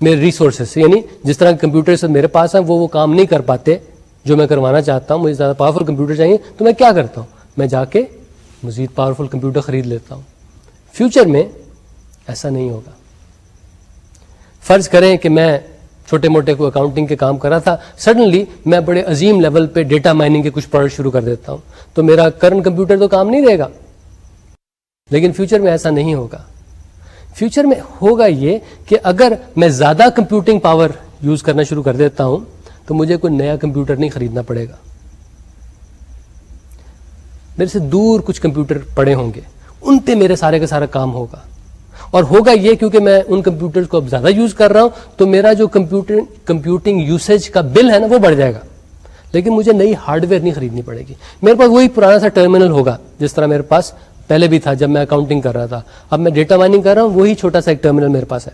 میرے ریسورسز سے، یعنی جس طرح کمپیوٹر سے میرے پاس ہیں وہ کام نہیں کر پاتے جو میں کروانا چاہتا ہوں، مجھے زیادہ پاورفل کمپیوٹر چاہیے، تو میں کیا کرتا ہوں؟ میں جا کے مزید پاورفل کمپیوٹر خرید لیتا ہوں. فیوچر میں ایسا نہیں ہوگا. فرض کریں کہ میں چھوٹے موٹے کوئی اکاؤنٹنگ کے کام کر رہا تھا, سڈنلی میں بڑے عظیم لیول پہ ڈیٹا مائننگ کے کچھ پروڈکٹ شروع کر دیتا ہوں, تو میرا کرنٹ کمپیوٹر تو کام نہیں دے گا. لیکن فیوچر میں ایسا نہیں ہوگا. فیوچر میں ہوگا یہ کہ اگر میں زیادہ کمپیوٹنگ پاور یوز کرنا شروع کر دیتا ہوں تو مجھے کوئی نیا کمپیوٹر نہیں خریدنا پڑے گا. میرے سے دور کچھ کمپیوٹر پڑے ہوں گے, ان پہ میرے سارے کا سارا کام ہوگا. اور ہوگا یہ کیونکہ میں ان کمپیوٹرز کو اب زیادہ یوز کر رہا ہوں, تو میرا جو کمپیوٹنگ یوسیج کا بل ہے نا وہ بڑھ جائے گا. لیکن مجھے نئی ہارڈ ویئر نہیں خریدنی پڑے گی. میرے پاس وہی پرانا سا ٹرمینل ہوگا جس طرح میرے پاس پہلے بھی تھا جب میں اکاؤنٹنگ کر رہا تھا. اب میں ڈیٹا مائننگ کر رہا ہوں, وہی چھوٹا سا ایک ٹرمینل میرے پاس ہے,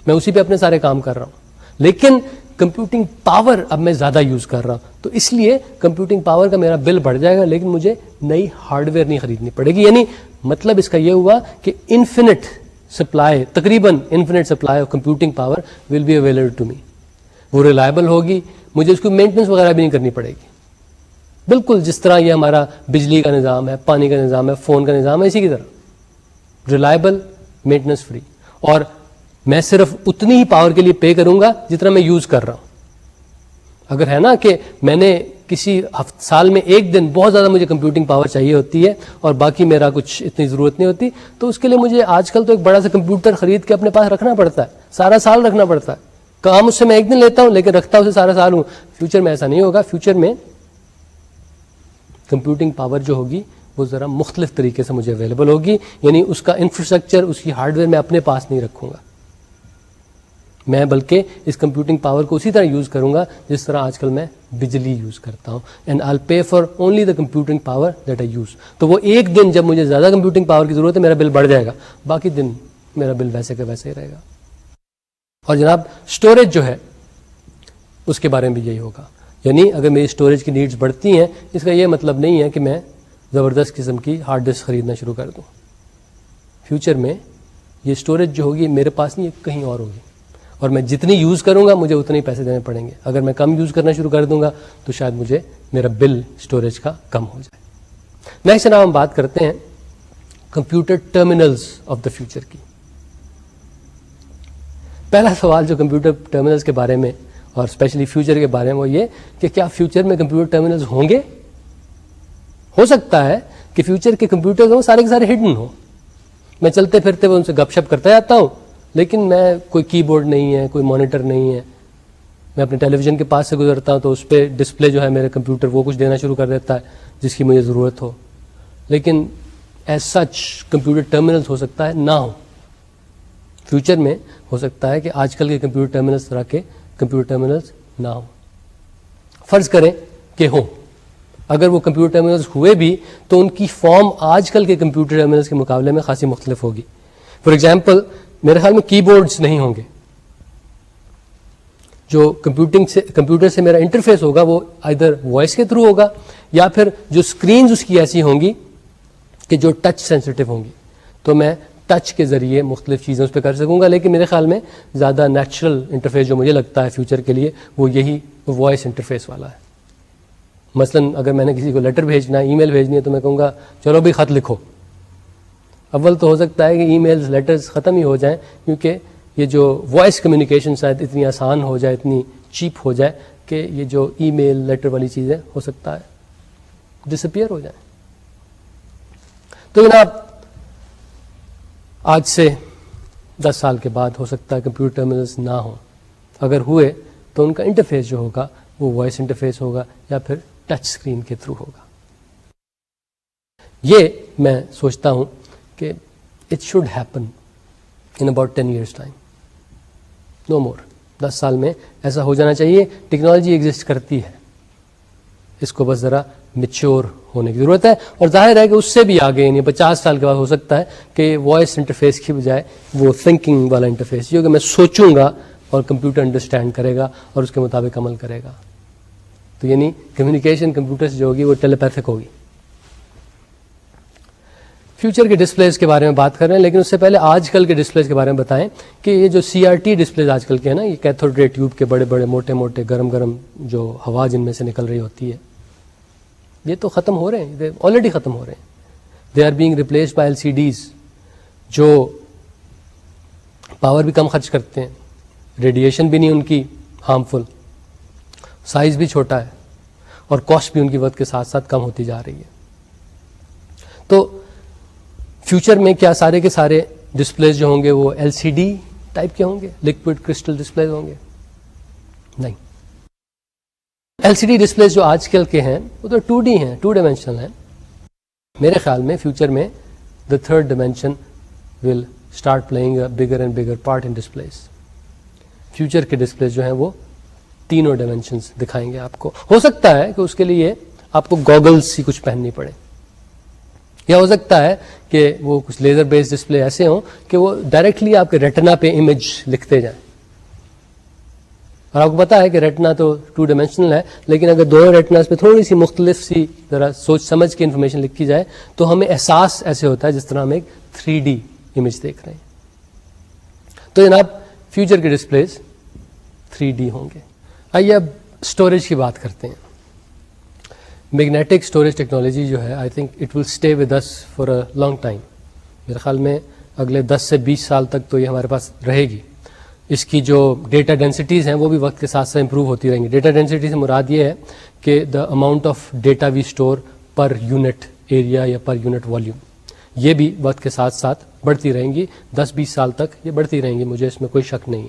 میں اسی پہ اپنے سارے کام کر رہا ہوں. لیکن کمپیوٹنگ پاور اب میں زیادہ یوز کر رہا ہوں, تو اس لیے کمپیوٹنگ پاور کا میرا بل بڑھ جائے گا, لیکن مجھے نئی ہارڈ ویئر نہیں خریدنی پڑے گی. یعنی مطلب اس کا یہ ہوا کہ انفینٹ سپلائی, تقریباً infinite supply of computing power will be available to me. وہ ریلائبل ہوگی, مجھے اس کو مینٹیننس وغیرہ بھی نہیں کرنی پڑے گی. بالکل جس طرح یہ ہمارا بجلی کا نظام ہے, پانی کا نظام ہے, فون کا نظام ہے, اسی کی طرح ریلائبل, مینٹیننس فری. اور میں صرف اتنی ہی پاور کے لیے پے کروں گا جتنا میں یوز کر رہا ہوں. اگر ہے نا کہ میں نے کسی سال میں ایک دن بہت زیادہ مجھے کمپیوٹنگ پاور چاہیے ہوتی ہے اور باقی میرا کچھ اتنی ضرورت نہیں ہوتی, تو اس کے لیے مجھے آج کل تو ایک بڑا سا کمپیوٹر خرید کے اپنے پاس رکھنا پڑتا ہے, سارا سال رکھنا پڑتا ہے. کام اس سے میں ایک دن لیتا ہوں لیکن رکھتا اسے سارا سال ہوں. فیوچر میں ایسا نہیں ہوگا. فیوچر میں کمپیوٹنگ پاور جو ہوگی وہ ذرا مختلف طریقے سے مجھے اویلیبل ہوگی. یعنی اس کا انفراسٹرکچر, اس کی ہارڈ ویئر میں اپنے پاس نہیں رکھوں گا میں, بلکہ اس کمپیوٹنگ پاور کو اسی طرح یوز کروں گا جس طرح آج کل میں بجلی یوز کرتا ہوں. And I pay for only the computing power that I use. تو وہ ایک دن جب مجھے زیادہ کمپیوٹنگ پاور کی ضرورت ہے میرا بل بڑھ جائے گا, باقی دن میرا بل ویسے کا ویسے ہی رہے گا. اور جناب اسٹوریج جو ہے اس کے بارے میں بھی یہی ہوگا. یعنی اگر میری اسٹوریج کی نیڈز بڑھتی ہیں, اس کا یہ مطلب نہیں ہے کہ میں زبردست قسم کی ہارڈ ڈسک خریدنا شروع کر دوں. فیوچر میں یہ اسٹوریج جو ہوگی میرے پاس نہیں, کہیں اور ہوگی, اور میں جتنی یوز کروں گا مجھے اتنے ہی پیسے دینے پڑیں گے. اگر میں کم یوز کرنا شروع کر دوں گا تو شاید مجھے میرا بل اسٹوریج کا کم ہو جائے. نیکسٹ جناب ہم بات کرتے ہیں computer terminals of the future کی. پہلا سوال جو کمپیوٹر ٹرمینلز کے بارے میں اور اسپیشلی فیوچر کے بارے میں وہ یہ کہ کیا فیوچر میں کمپیوٹر ٹرمینلز ہوں گے؟ ہو سکتا ہے کہ فیوچر کے کمپیوٹرز ہوں سارے کے سارے ہڈن ہوں, میں چلتے پھرتے وہ ان سے گپ شپ کرتا جاتا ہوں, لیکن میں کوئی کی بورڈ نہیں ہے, کوئی مانیٹر نہیں ہے, میں اپنے ٹیلی ویژن کے پاس سے گزرتا ہوں تو اس پہ ڈسپلے جو ہے میرے کمپیوٹر وہ کچھ دینا شروع کر دیتا ہے جس کی مجھے ضرورت ہو. لیکن ایز سچ کمپیوٹر ٹرمینلز ہو سکتا ہے نہ ہو. فیوچر میں ہو سکتا ہے کہ آج کل کے کمپیوٹر ٹرمینلز طرح کے کمپیوٹر ٹرمینلز نہ ہوں. فرض کریں کہ ہوں, اگر وہ کمپیوٹر ٹرمینلز ہوئے بھی تو ان کی فارم آج کل کے کمپیوٹر ٹرمینلز کے مقابلے میں خاصی مختلف ہوگی. فار ایگزامپل میرے خیال میں کی بورڈز نہیں ہوں گے. جو کمپیوٹر سے میرا انٹرفیس ہوگا وہ ادھر وائس کے تھرو ہوگا یا پھر جو اسکرینز اس کی ایسی ہوں گی کہ جو ٹچ سینسٹیو ہوں گی, تو میں ٹچ کے ذریعے مختلف چیزیں اس پہ کر سکوں گا. لیکن میرے خیال میں زیادہ نیچرل انٹرفیس جو مجھے لگتا ہے فیوچر کے لیے وہ یہی وائس انٹرفیس والا ہے. مثلا اگر میں نے کسی کو لیٹر بھیجنا ہے, ای میل بھیجنی ہے, تو میں کہوں گا چلو بھائی خط لکھو. اول تو ہو سکتا ہے کہ ای میلز لیٹرز ختم ہی ہو جائیں, کیونکہ یہ جو وائس کمیونیکیشن شاید اتنی آسان ہو جائے, اتنی چیپ ہو جائے کہ یہ جو ای میل لیٹر والی چیزیں ہو سکتا ہے ڈس اپیئر ہو جائیں. تو جناب آج سے 10 سال کے بعد ہو سکتا ہے کمپیوٹر ٹرمینلز نہ ہوں. اگر ہوئے تو ان کا انٹرفیس جو ہوگا وہ وائس انٹرفیس ہوگا یا پھر ٹچ اسکرین کے تھرو ہوگا. یہ میں سوچتا ہوں کہ it should happen in about 10 years time, no more. 10 سال میں ایسا ہو جانا چاہیے. ٹیکنالوجی ایگزسٹ کرتی ہے, اس کو بس ذرا میچور ہونے کی ضرورت ہے. اور ظاہر ہے کہ اس سے بھی آگے یعنی 50 سال کے بعد ہو سکتا ہے کہ وائس انٹرفیس کی بجائے وہ تھنکنگ والا انٹرفیس, یہ کہ میں سوچوں گا اور کمپیوٹر انڈرسٹینڈ کرے گا اور اس کے مطابق عمل کرے گا. تو یعنی کمیونیکیشن کمپیوٹر سے جو ہوگی وہ ٹیلیپیتھک ہوگی. فیوچر کے ڈسپلیز کے بارے میں بات کر رہے ہیں, لیکن اس سے پہلے آج کل کے ڈسپلیز کے بارے میں بتائیں کہ یہ جو CRT ڈسپلیز آج کل کے ہیں نا, یہ کیتھوڈ رے ٹیوب کے بڑے بڑے موٹے موٹے گرم گرم جو ہوا جن میں سے نکل رہی ہوتی ہے, یہ تو ختم ہو رہے ہیں, آلریڈی ختم ہو رہے ہیں. They are being replaced by LCDs جو پاور بھی کم خرچ کرتے ہیں, ریڈیشن بھی نہیں ان کی ہارمفل، سائز بھی چھوٹا ہے، اور کاسٹ بھی ان کی وقت کے ساتھ ساتھ کم ہوتی جا رہی ہے. تو فیوچر میں کیا سارے کے سارے ڈسپلیز جو ہوں گے وہ LCD ٹائپ کے ہوں گے، لکوڈ کرسٹل ڈسپلیز ہوں گے؟ نہیں. LCD ڈسپلیز جو آج کل کے ہیں وہ تو 2D ہیں، 2 ڈائمینشنل ہیں. میرے خیال میں فیوچر میں the third dimension will start playing a bigger and bigger part in displays. Future کے ڈسپلیز جو ہیں وہ تینوں ڈائمینشنز دکھائیں گے آپ کو. ہو سکتا ہے کہ اس کے لیے آپ کو گوگلس ہی کچھ پہننی پڑے، یا ہو سکتا ہے کہ وہ کچھ لیزر بیس ڈسپلے ایسے ہوں کہ وہ ڈائریکٹلی آپ کے ریٹنا پہ امیج لکھتے جائیں. اور آپ کو پتا ہے کہ ریٹنا تو 2 ڈائمینشنل ہے، لیکن اگر دونوں ریٹناز پہ تھوڑی سی مختلف سی ذرا سوچ سمجھ کے انفارمیشن لکھی جائے تو ہمیں احساس ایسے ہوتا ہے جس طرح ہم ایک 3D امیج دیکھ رہے ہیں. تو جناب فیوچر کے ڈسپلیز 3D ہوں گے. آئیے اب اسٹوریج کی بات کرتے ہیں. میگنیٹک اسٹوریج ٹیکنالوجی جو ہے I think it will stay with us for a long time. میرے خیال میں اگلے 10 سے 20 سال تک تو یہ ہمارے پاس رہے گی. اس کی جو ڈیٹا ڈینسٹیز ہیں وہ بھی وقت کے ساتھ ساتھ امپروو ہوتی رہیں گی. ڈیٹا ڈینسٹی سے مراد یہ ہے کہ the amount of data we store per unit area یا پر یونٹ والیوم، یہ بھی وقت کے ساتھ ساتھ بڑھتی رہیں گی. 10-20 سال تک یہ بڑھتی رہیں گی، مجھے اس میں کوئی شک نہیں ہے.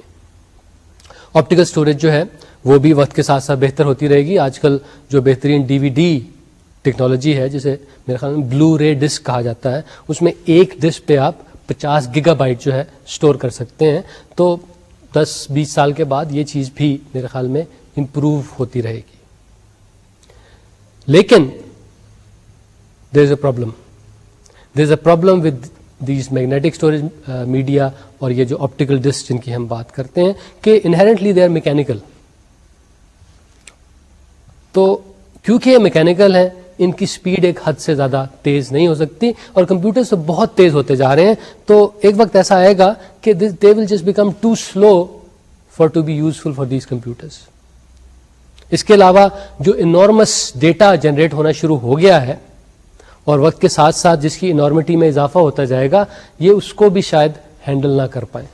آپٹیکل اسٹوریج جو ہے وہ بھی وقت کے ساتھ ساتھ بہتر ہوتی رہے گی. آج کل جو بہترین DVD ٹیکنالوجی ہے جسے میرے خیال میں بلو رے ڈسک کہا جاتا ہے، اس میں ایک ڈسک پہ آپ 50 گیگا بائٹ جو ہے اسٹور کر سکتے ہیں. تو 10-20 سال کے بعد یہ چیز بھی میرے خیال میں امپروو ہوتی رہے گی. لیکن there is a problem with these magnetic storage media اور یہ جو آپٹیکل ڈسک جن کی ہم بات کرتے ہیں کہ انہیرنٹلی دے آر میکینیکل. تو کیونکہ یہ میکینیکل ہیں ان کی سپیڈ ایک حد سے زیادہ تیز نہیں ہو سکتی، اور کمپیوٹرز تو بہت تیز ہوتے جا رہے ہیں. تو ایک وقت ایسا آئے گا کہ they will just become too slow for to be useful for these computers. اس کے علاوہ جو انارمس ڈیٹا جنریٹ ہونا شروع ہو گیا ہے اور وقت کے ساتھ ساتھ جس کی انارمٹی میں اضافہ ہوتا جائے گا، یہ اس کو بھی شاید ہینڈل نہ کر پائیں.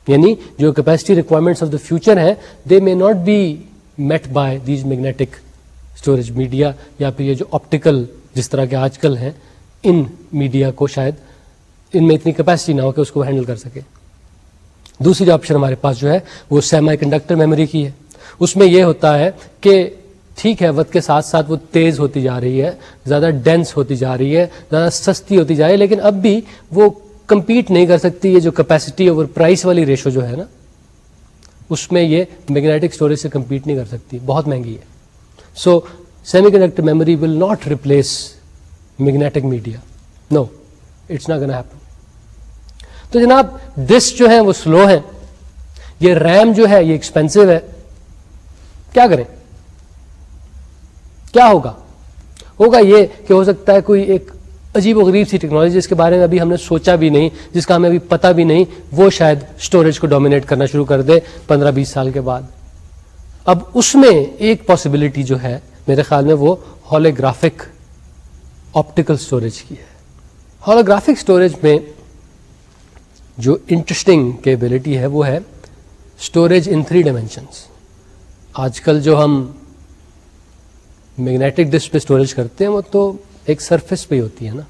یعنی جو capacity requirements of the future ہیں دے may not be met by these magnetic storage media, یا پھر یہ جو آپٹیکل جس طرح کے آج کل ہیں ان میڈیا کو شاید ان میں اتنی کیپیسٹی نہ ہو کہ اس کو ہینڈل کر سکے. دوسری آپشن ہمارے پاس جو ہے وہ سیمی کنڈکٹر میموری کی ہے. اس میں یہ ہوتا ہے کہ ٹھیک ہے وقت کے ساتھ ساتھ وہ تیز ہوتی جا رہی ہے، زیادہ ڈینس ہوتی جا رہی ہے، زیادہ سستی ہوتی جا رہی ہے، لیکن اب بھی وہ کمپیٹ نہیں کر سکتی. یہ جو کیپیسٹی اوور پرائس والی ریشو جو ہے نا، اس میں یہ میگنیٹک اسٹوریج سے کمپیٹ نہیں کر سکتی، بہت مہنگی ہے. So semiconductor memory will not replace magnetic media. No, it's not going to happen. تو جناب ڈسک جو ہیں وہ سلو ہیں، یہ ریم جو ہے یہ ایکسپینسو ہے. کیا کریں؟ کیا ہوگا یہ کہ ہو سکتا ہے کوئی ایک عجیب و غریب سی ٹیکنالوجی جس کے بارے میں ابھی ہم نے سوچا بھی نہیں، جس کا ہمیں ابھی پتہ بھی نہیں، وہ شاید اسٹوریج کو ڈومینیٹ کرنا شروع کر دے 15-20 سال کے بعد. اب اس میں ایک پاسبلٹی جو ہے میرے خیال میں وہ ہولوگرافک آپٹیکل اسٹوریج کی ہے. ہولوگرافک اسٹوریج میں جو انٹرسٹنگ کیپبلٹی ہے وہ ہے اسٹوریج ان 3 ڈائمینشنس. آج کل جو ہم میگنیٹک ڈسک پہ اسٹوریج کرتے ہیں وہ تو ایک سرفیس پہ ہی ہوتی ہے نا.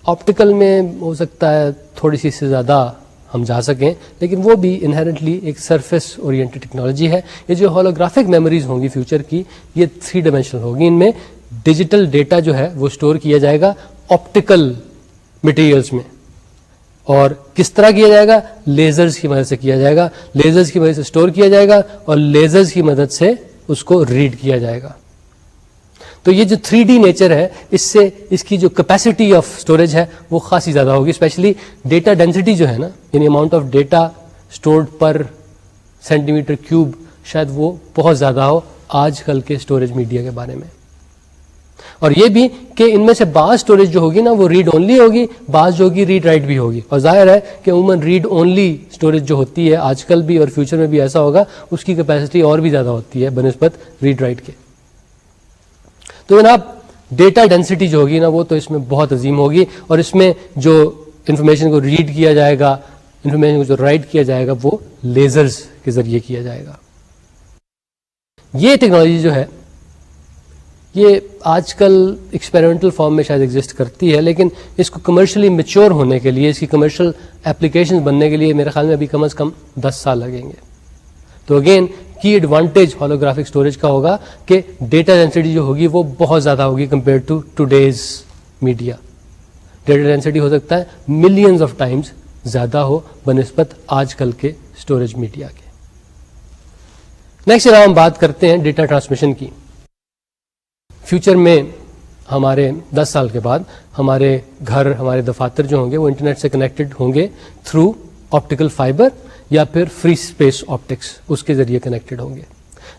آپٹیکل میں ہو سکتا ہے تھوڑی سی سے زیادہ ہم جا سکیں، لیکن وہ بھی انہیرنٹلی ایک سرفیس اورینٹڈ ٹیکنالوجی ہے. یہ جو ہولوگرافک میموریز ہوں گی فیوچر کی یہ 3 ڈائمینشنل ہوگی. ان میں ڈیجیٹل ڈیٹا جو ہے وہ اسٹور کیا جائے گا آپٹیکل مٹیریلز میں. اور کس طرح کیا جائے گا؟ لیزرز کی مدد سے کیا جائے گا. لیزرز کی مدد سے اسٹور کیا جائے گا اور لیزرز کی مدد سے اس کو ریڈ کیا جائے گا. تو یہ جو 3D نیچر ہے اس سے اس کی جو کیپیسٹی آف اسٹوریج ہے وہ خاصی زیادہ ہوگی. اسپیشلی ڈیٹا ڈینسٹی جو ہے نا، یعنی amount of data stored per centimetre cube, شاید وہ بہت زیادہ ہو آج کل کے اسٹوریج میڈیا کے بارے میں. اور یہ بھی کہ ان میں سے بعض اسٹوریج جو ہوگی نا وہ ریڈ اونلی ہوگی، بعض جو ہوگی ریڈ رائٹ بھی ہوگی. اور ظاہر ہے کہ عموماً ریڈ اونلی اسٹوریج جو ہوتی ہے آج کل بھی اور فیوچر میں بھی ایسا ہوگا، اس کی کیپیسٹی اور بھی زیادہ ہوتی ہے بنسبت ریڈ رائٹ کے. تو جناب ڈیٹا ڈینسٹی جو ہوگی نا وہ تو اس میں بہت عظیم ہوگی، اور اس میں جو انفارمیشن کو ریڈ کیا جائے گا، انفارمیشن کو جو رائٹ کیا جائے گا وہ لیزرز کے ذریعے کیا جائے گا. یہ ٹیکنالوجی جو ہے یہ آج کل ایکسپیریمنٹل فارم میں شاید ایگزسٹ کرتی ہے, لیکن اس کو کمرشلی میچور ہونے کے لیے, اس کی کمرشل اپلیکیشن بننے کے لیے میرے خیال میں ابھی کم از کم 10 سال لگیں گے. تو اگین کی ایڈوانٹیج ہولوگرافک اسٹوریج کا ہوگا کہ ڈیٹا ڈینسٹی جو ہوگی وہ بہت زیادہ ہوگی compare to today's media. Data density ہو سکتا ہے ملینز آف ٹائمز زیادہ ہو بنسبت آج کل کے اسٹوریج میڈیا کے. نیکسٹ ہم بات کرتے ہیں ڈیٹا ٹرانسمیشن کی. فیوچر میں ہمارے 10 سال کے بعد ہمارے گھر, ہمارے دفاتر جو ہوں گے وہ انٹرنیٹ سے کنیکٹڈ ہوں گے تھرو آپٹیکل فائبر یا پھر فری اسپیس آپٹکس, اس کے ذریعے کنیکٹڈ ہوں گے.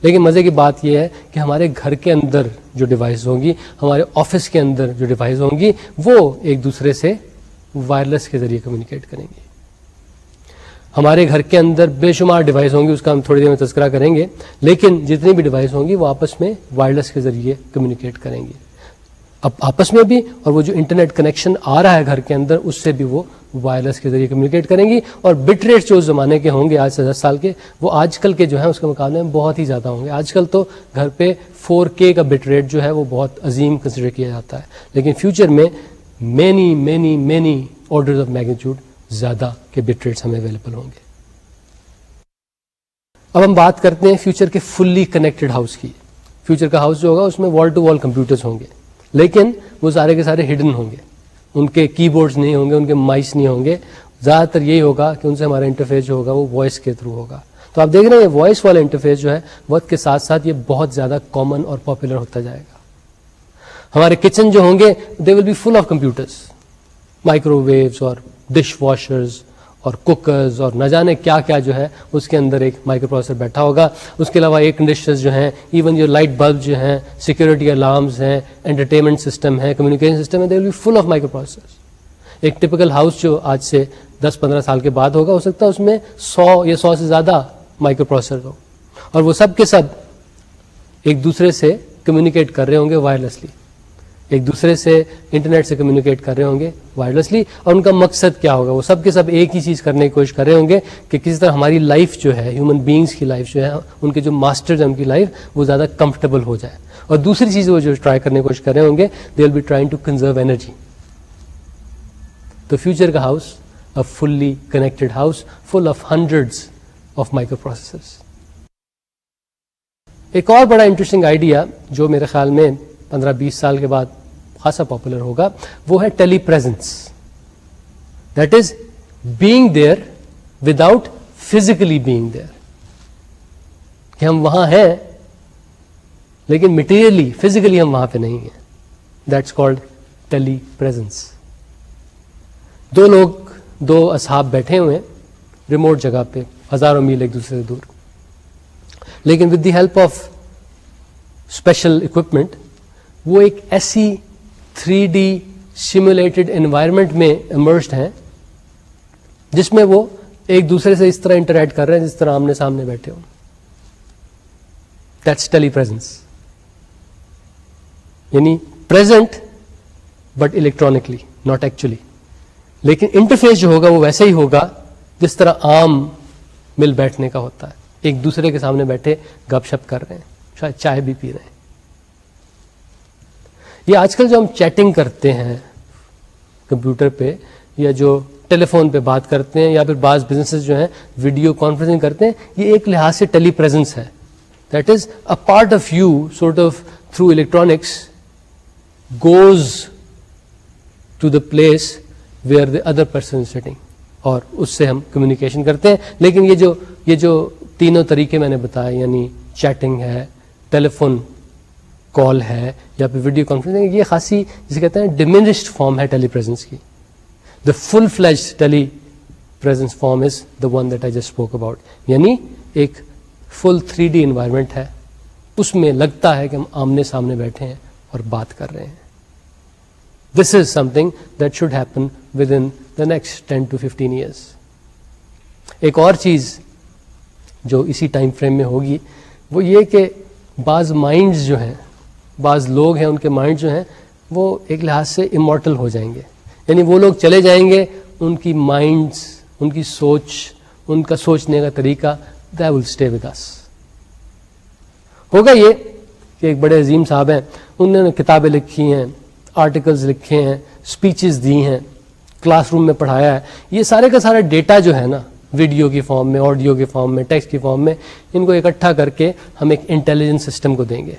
لیکن مزے کی بات یہ ہے کہ ہمارے گھر کے اندر جو ڈیوائس ہوں گی, ہمارے آفس کے اندر جو ڈیوائس ہوں گی, وہ ایک دوسرے سے وائرلیس کے ذریعے کمیونیکیٹ کریں گے. ہمارے گھر کے اندر بے شمار ڈیوائس ہوں گی, اس کا ہم تھوڑی دیر میں تذکرہ کریں گے, لیکن جتنی بھی ڈیوائس ہوں گی وہ آپس میں وائرلیس کے ذریعے کمیونیکیٹ کریں گے. اب آپس میں بھی, اور وہ جو انٹرنیٹ کنیکشن آ رہا ہے گھر کے اندر اس سے بھی وہ وائرلیس کے ذریعے کمیونیکیٹ کریں گی. اور بٹ ریٹس جو اس زمانے کے ہوں گے آج سے 10 سال کے, وہ آج کل کے جو ہیں اس کے مقابلے میں بہت ہی زیادہ ہوں گے. آج کل تو گھر پہ 4K کا بٹ ریٹ جو ہے وہ بہت عظیم کنسیڈر کیا جاتا ہے, لیکن فیوچر میں مینی آرڈرز آف میگنیچیوڈ زیادہ کے بٹ ریٹس ہمیں اویلیبل ہوں گے. اب ہم بات کرتے ہیں فیوچر کے فلی کنیکٹڈ ہاؤس کی. فیوچر کا ہاؤس جو ہوگا اس میں وال ٹو وال کمپیوٹرز ہوں گے, لیکن وہ سارے کے سارے ہڈن ہوں گے. ان کے کی بورڈز نہیں ہوں گے, ان کے مائس نہیں ہوں گے. زیادہ تر یہی ہوگا کہ ان سے ہمارا انٹرفیس جو ہوگا وہ وائس کے تھرو ہوگا. تو آپ دیکھ رہے ہیں یہ وائس والا انٹرفیس جو ہے وقت کے ساتھ ساتھ یہ بہت زیادہ کامن اور پاپولر ہوتا جائے گا. ہمارے کچن جو ہوں گے they will be full of computers, microwaves اور ڈش واشرز اور کوکرز اور نہ جانے کیا کیا جو ہے اس کے اندر ایک مائکرو پروسیسر بیٹھا ہوگا. اس کے علاوہ ایئر کنڈیشنرز جو ہیں, ایون جو لائٹ بلب جو ہیں, سیکورٹی الارمز ہیں, انٹرٹینمنٹ سسٹم ہے, کمیونیکیشن سسٹم ہے, they will be full of microprocessors. ایک ٹپیکل ہاؤس جو آج سے 10-15 سال کے بعد ہوگا, ہو سکتا ہے اس میں 100 یا 100 سے زیادہ مائکرو پروسیسر ہو, اور وہ سب کے سب ایک دوسرے سے کمیونیکیٹ کر رہے ہوں گے وائرلیسلی, ایک دوسرے سے انٹرنیٹ سے کمیونیکیٹ کر رہے ہوں گے وائرلیسلی. اور ان کا مقصد کیا ہوگا, وہ سب کے سب ایک ہی چیز کرنے کی کوشش کر رہے ہوں گے کہ کسی طرح ہماری لائف جو ہے, ہیومن بینگس کی لائف جو ہے, ان کے جو ماسٹرز ہیں ان کی لائف وہ زیادہ کمفرٹیبل ہو جائے. اور دوسری چیز وہ جو ٹرائی کرنے کی کوشش کر رہے ہوں گے, they will be trying to conserve energy. تو فیوچر کا house a fully connected house full of hundreds of microprocessors. ایک اور بڑا انٹرسٹنگ آئیڈیا جو میرے خیال میں 15-20 سال کے بعد خاصا پاپولر ہوگا وہ ہے telepresence. That is being there without physically being there, کہ ہم وہاں ہیں لیکن مٹیریلی فزیکلی ہم وہاں پہ نہیں ہیں. That's called telepresence. دو اصحاب بیٹھے ہوئے ہیں ریموٹ جگہ پہ, ہزاروں میل ایک دوسرے سے دور, لیکن with the help of special equipment وہ ایک ایسی 3D سیمولیٹڈ انوائرمنٹ میں امرسڈ ہیں جس میں وہ ایک دوسرے سے اس طرح انٹریکٹ کر رہے ہیں جس طرح آمنے سامنے بیٹھے ہوں. دیٹس ٹیلی پریزنس, یعنی present but electronically, not actually. لیکن انٹرفیس جو ہوگا وہ ویسے ہی ہوگا جس طرح عام مل بیٹھنے کا ہوتا ہے, ایک دوسرے کے سامنے بیٹھے گپ شپ کر رہے ہیں, شاید چائے بھی پی رہے ہیں. یہ آج کل جو ہم چیٹنگ کرتے ہیں کمپیوٹر پہ یا جو ٹیلی فون پہ بات کرتے ہیں یا پھر بعض بزنسز جو ہیں ویڈیو کانفرنسنگ کرتے ہیں, یہ ایک لحاظ سے ٹیلی پریزنس ہے. That is a part of you sort of through electronics goes to the place where the other person is sitting, اور اس سے ہم کمیونیکیشن کرتے ہیں. لیکن یہ جو تینوں طریقے میں نے بتایا, یعنی چیٹنگ ہے, ٹیلی فون کال ہے یا پھر ویڈیو کانفرنسنگ, یہ خاصی جسے کہتے ہیں ڈیمینشڈ فارم ہے ٹیلی پریزنس کی. The full fledged telepresence form is the one that I just spoke about, یعنی ایک فل 3D انوائرمنٹ ہے, اس میں لگتا ہے کہ ہم آمنے سامنے بیٹھے ہیں اور بات کر رہے ہیں. This is something that should happen within the next 10 to 15 years. ایک اور چیز جو اسی ٹائم فریم میں ہوگی وہ یہ کہ بعض مائنڈز جو ہیں, بعض لوگ ہیں, ان کے مائنڈ جو ہیں وہ ایک لحاظ سے امورٹل ہو جائیں گے. یعنی وہ لوگ چلے جائیں گے, ان کی مائنڈز ان کی سوچ, ان کا سوچنے کا طریقہ, that will stay with us. ہوگا یہ کہ ایک بڑے عظیم صاحب ہیں, انہوں نے کتابیں لکھی ہیں, آرٹیکلز لکھے ہیں, اسپیچز دی ہیں, کلاس روم میں پڑھایا ہے, یہ سارے کا سارا ڈیٹا جو ہے نا, ویڈیو کی فارم میں, آڈیو کی فارم میں, ٹیکسٹ کی فارم میں, ان کو اکٹھا کر کے ہم ایک انٹیلیجنس سسٹم کو دیں گے.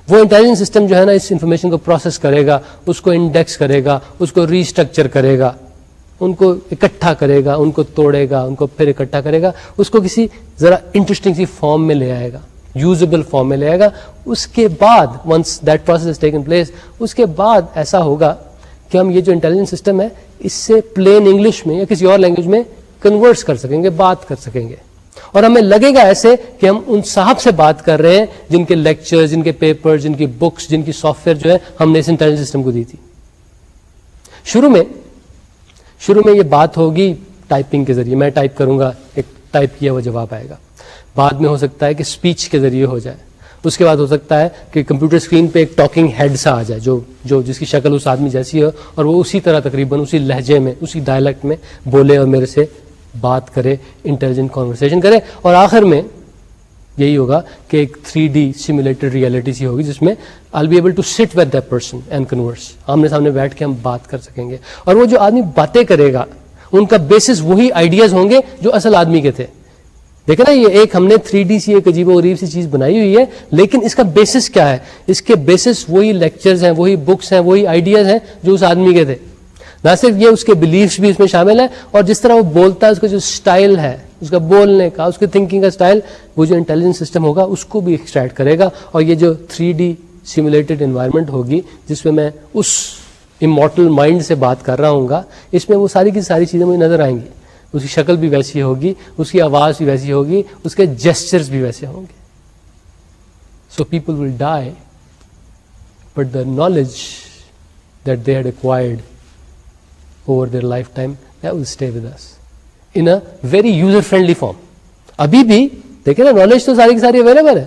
وہ انٹیلیجنس سسٹم جو ہے نا اس انفارمیشن کو پروسیس کرے گا, اس کو انڈیکس کرے گا, اس کو ریسٹرکچر کرے گا, ان کو اکٹھا کرے گا, ان کو توڑے گا, ان کو پھر اکٹھا کرے گا, اس کو کسی ذرا انٹرسٹنگ سی فارم میں لے آئے گا, یوزیبل فارم میں لے آئے گا. اس کے بعد once that process has taken place, اس کے بعد ایسا ہوگا کہ ہم یہ جو انٹیلیجنس سسٹم ہے اس سے پلین انگلش میں یا کسی اور لینگویج میں کنورٹس کر سکیں گے, بات کر سکیں گے, اور ہمیں لگے گا ایسے کہ ہم ان صاحب سے بات کر رہے ہیں جن کے لیکچر, جن کے پیپر, جن کی بکس, جن کی سافٹ ویئر جو ہے ہم نے اس انٹیلیجنس سسٹم کو دی تھی. شروع میں یہ بات ہوگی ٹائپنگ کے ذریعے, میں ٹائپ کروں گا, ایک ٹائپ کیا ہوا جواب آئے گا. بعد میں ہو سکتا ہے کہ اسپیچ کے ذریعے ہو جائے. اس کے بعد ہو سکتا ہے کہ کمپیوٹر اسکرین پہ ایک ٹاکنگ ہیڈ سا آ جائے جو جس کی شکل اس آدمی جیسی ہو, اور وہ اسی طرح تقریباً اسی لہجے میں, اسی ڈائلیکٹ میں بولے اور میرے سے بات کرے, انٹیلیجنٹ کانورسیشن کرے. اور آخر میں یہی ہوگا کہ ایک 3D سیمولیٹڈ ریئلٹی سی ہوگی جس میں I'll be able to sit with that person and converse. آمنے سامنے بیٹھ کے ہم بات کر سکیں گے, اور وہ جو آدمی باتیں کرے گا ان کا بیسس وہی آئیڈیاز ہوں گے جو اصل آدمی کے تھے. دیکھیں نا, یہ ایک ہم نے 3D سی ایک عجیب و غریب سی چیز بنائی ہوئی ہے, لیکن اس کا بیسس کیا ہے؟ اس کے بیسس وہی لیکچرز ہیں, وہی بکس ہیں, وہی آئیڈیاز ہیں جو اس آدمی کے تھے. نہ صرف یہ, اس کے بلیفس بھی اس میں شامل ہیں, اور جس طرح وہ بولتا ہے, اس کا جو اسٹائل ہے, اس کا بولنے کا, اس کے تھنکنگ کا اسٹائل, وہ جو انٹیلیجنس سسٹم ہوگا اس کو بھی ایکسٹریکٹ کرے گا. اور یہ جو 3D سیمولیٹڈ انوائرمنٹ ہوگی جس میں میں اس امورٹل مائنڈ سے بات کر رہا ہوں گا, اس میں وہ ساری کی ساری چیزیں مجھے نظر آئیں گی. اس کی شکل بھی ویسی ہوگی, اس کی آواز بھی ویسی ہوگی, اس کے جیسچرز بھی ویسے ہوں گے. So people will dye, but the knowledge that they had acquired over their lifetime, that will stay with us in a very user friendly form. ابھی بھی دیکھیں نا, نالج تو ساری کی ساری اویلیبل ہے,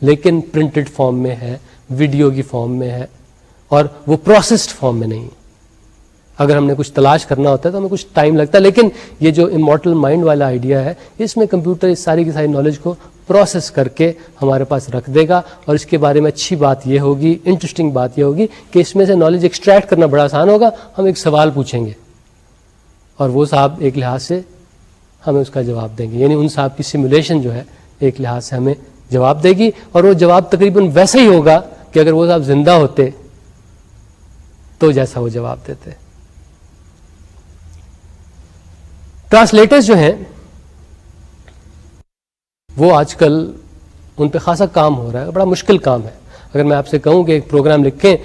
لیکن پرنٹڈ فارم میں ہے, ویڈیو کی فارم میں ہے, اور وہ پروسیسڈ فارم میں نہیں. اگر ہم نے کچھ تلاش کرنا ہوتا ہے تو ہمیں کچھ ٹائم لگتا ہے, لیکن یہ جو امورٹل مائنڈ والا آئیڈیا ہے, اس میں کمپیوٹر اس ساری کی ساری نالج کو پروسیس کر کے ہمارے پاس رکھ دے گا. اور اس کے بارے میں اچھی بات یہ ہوگی, انٹرسٹنگ بات یہ ہوگی کہ اس میں سے نالج ایکسٹریکٹ کرنا بڑا آسان ہوگا. ہم ایک سوال پوچھیں گے اور وہ صاحب ایک لحاظ سے ہمیں اس کا جواب دیں گے, یعنی ان صاحب کی سیمولیشن جو ہے ایک لحاظ سے ہمیں جواب دے گی, اور وہ جواب تقریباً ویسا ہی ہوگا کہ اگر وہ صاحب زندہ ہوتے تو جیسا وہ جواب دیتے. ٹرانسلیٹرز جو ہیں وہ آج کل ان پہ خاصا کام ہو رہا ہے, بڑا مشکل کام ہے. اگر میں آپ سے کہوں کہ ایک پروگرام لکھیں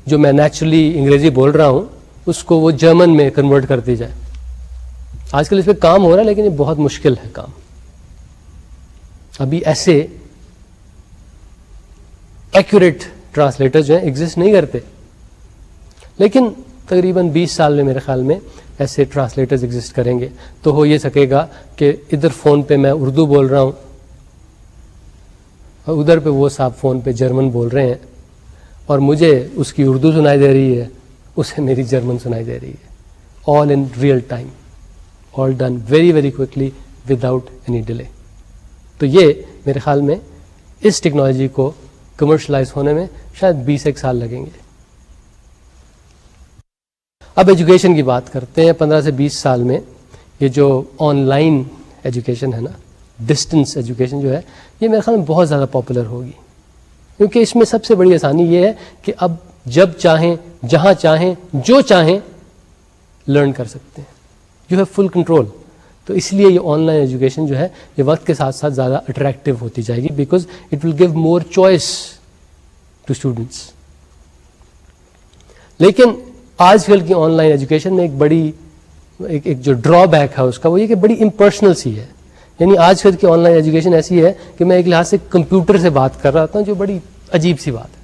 جو میں نیچرلی انگریزی بول رہا ہوں اس کو وہ جرمن میں کنورٹ کر دی جائے, آج کل اس پہ کام ہو رہا ہے, لیکن یہ بہت مشکل ہے کام. ابھی ایسے ایکوریٹ ٹرانسلیٹر جو ہیں ایگزسٹ نہیں کرتے, لیکن تقریباً 20 سال میں میرے خیال میں ایسے ٹرانسلیٹرز ایگزسٹ کریں گے. تو ہو یہ سکے گا کہ ادھر فون پہ میں اردو بول رہا ہوں اور ادھر پہ وہ صاحب فون پہ جرمن بول رہے ہیں, اور مجھے اس کی اردو سنائی دے رہی ہے, اسے میری جرمن سنائی دے رہی ہے. All in real time, all done very very quickly without any delay. تو یہ میرے خیال میں اس ٹیکنالوجی کو کمرشلائز ہونے میں شاید 20 سال لگیں گے. اب ایجوکیشن کی بات کرتے ہیں. 15 سے 20 سال میں یہ جو آن لائن ایجوکیشن ہے نا, ڈسٹنس ایجوکیشن جو ہے, یہ میرے خیال میں بہت زیادہ پاپولر ہوگی, کیونکہ اس میں سب سے بڑی آسانی یہ ہے کہ اب جب چاہیں, جہاں چاہیں, جو چاہیں لرن کر سکتے ہیں. You have full control. تو اس لیے یہ آن لائن ایجوکیشن جو ہے یہ وقت کے ساتھ ساتھ زیادہ اٹریکٹیو ہوتی جائے گی, because it will give more choice to students. لیکن آج کل کی آن لائن ایجوکیشن میں ایک بڑی ایک جو ڈرا بیک ہے اس کا, وہ یہ کہ بڑی امپرسنل سی ہے. یعنی آج کل کی آن لائن ایجوکیشن ایسی ہے کہ میں ایک لحاظ سے کمپیوٹر سے بات کر رہا ہوں, جو بڑی عجیب سی بات ہے.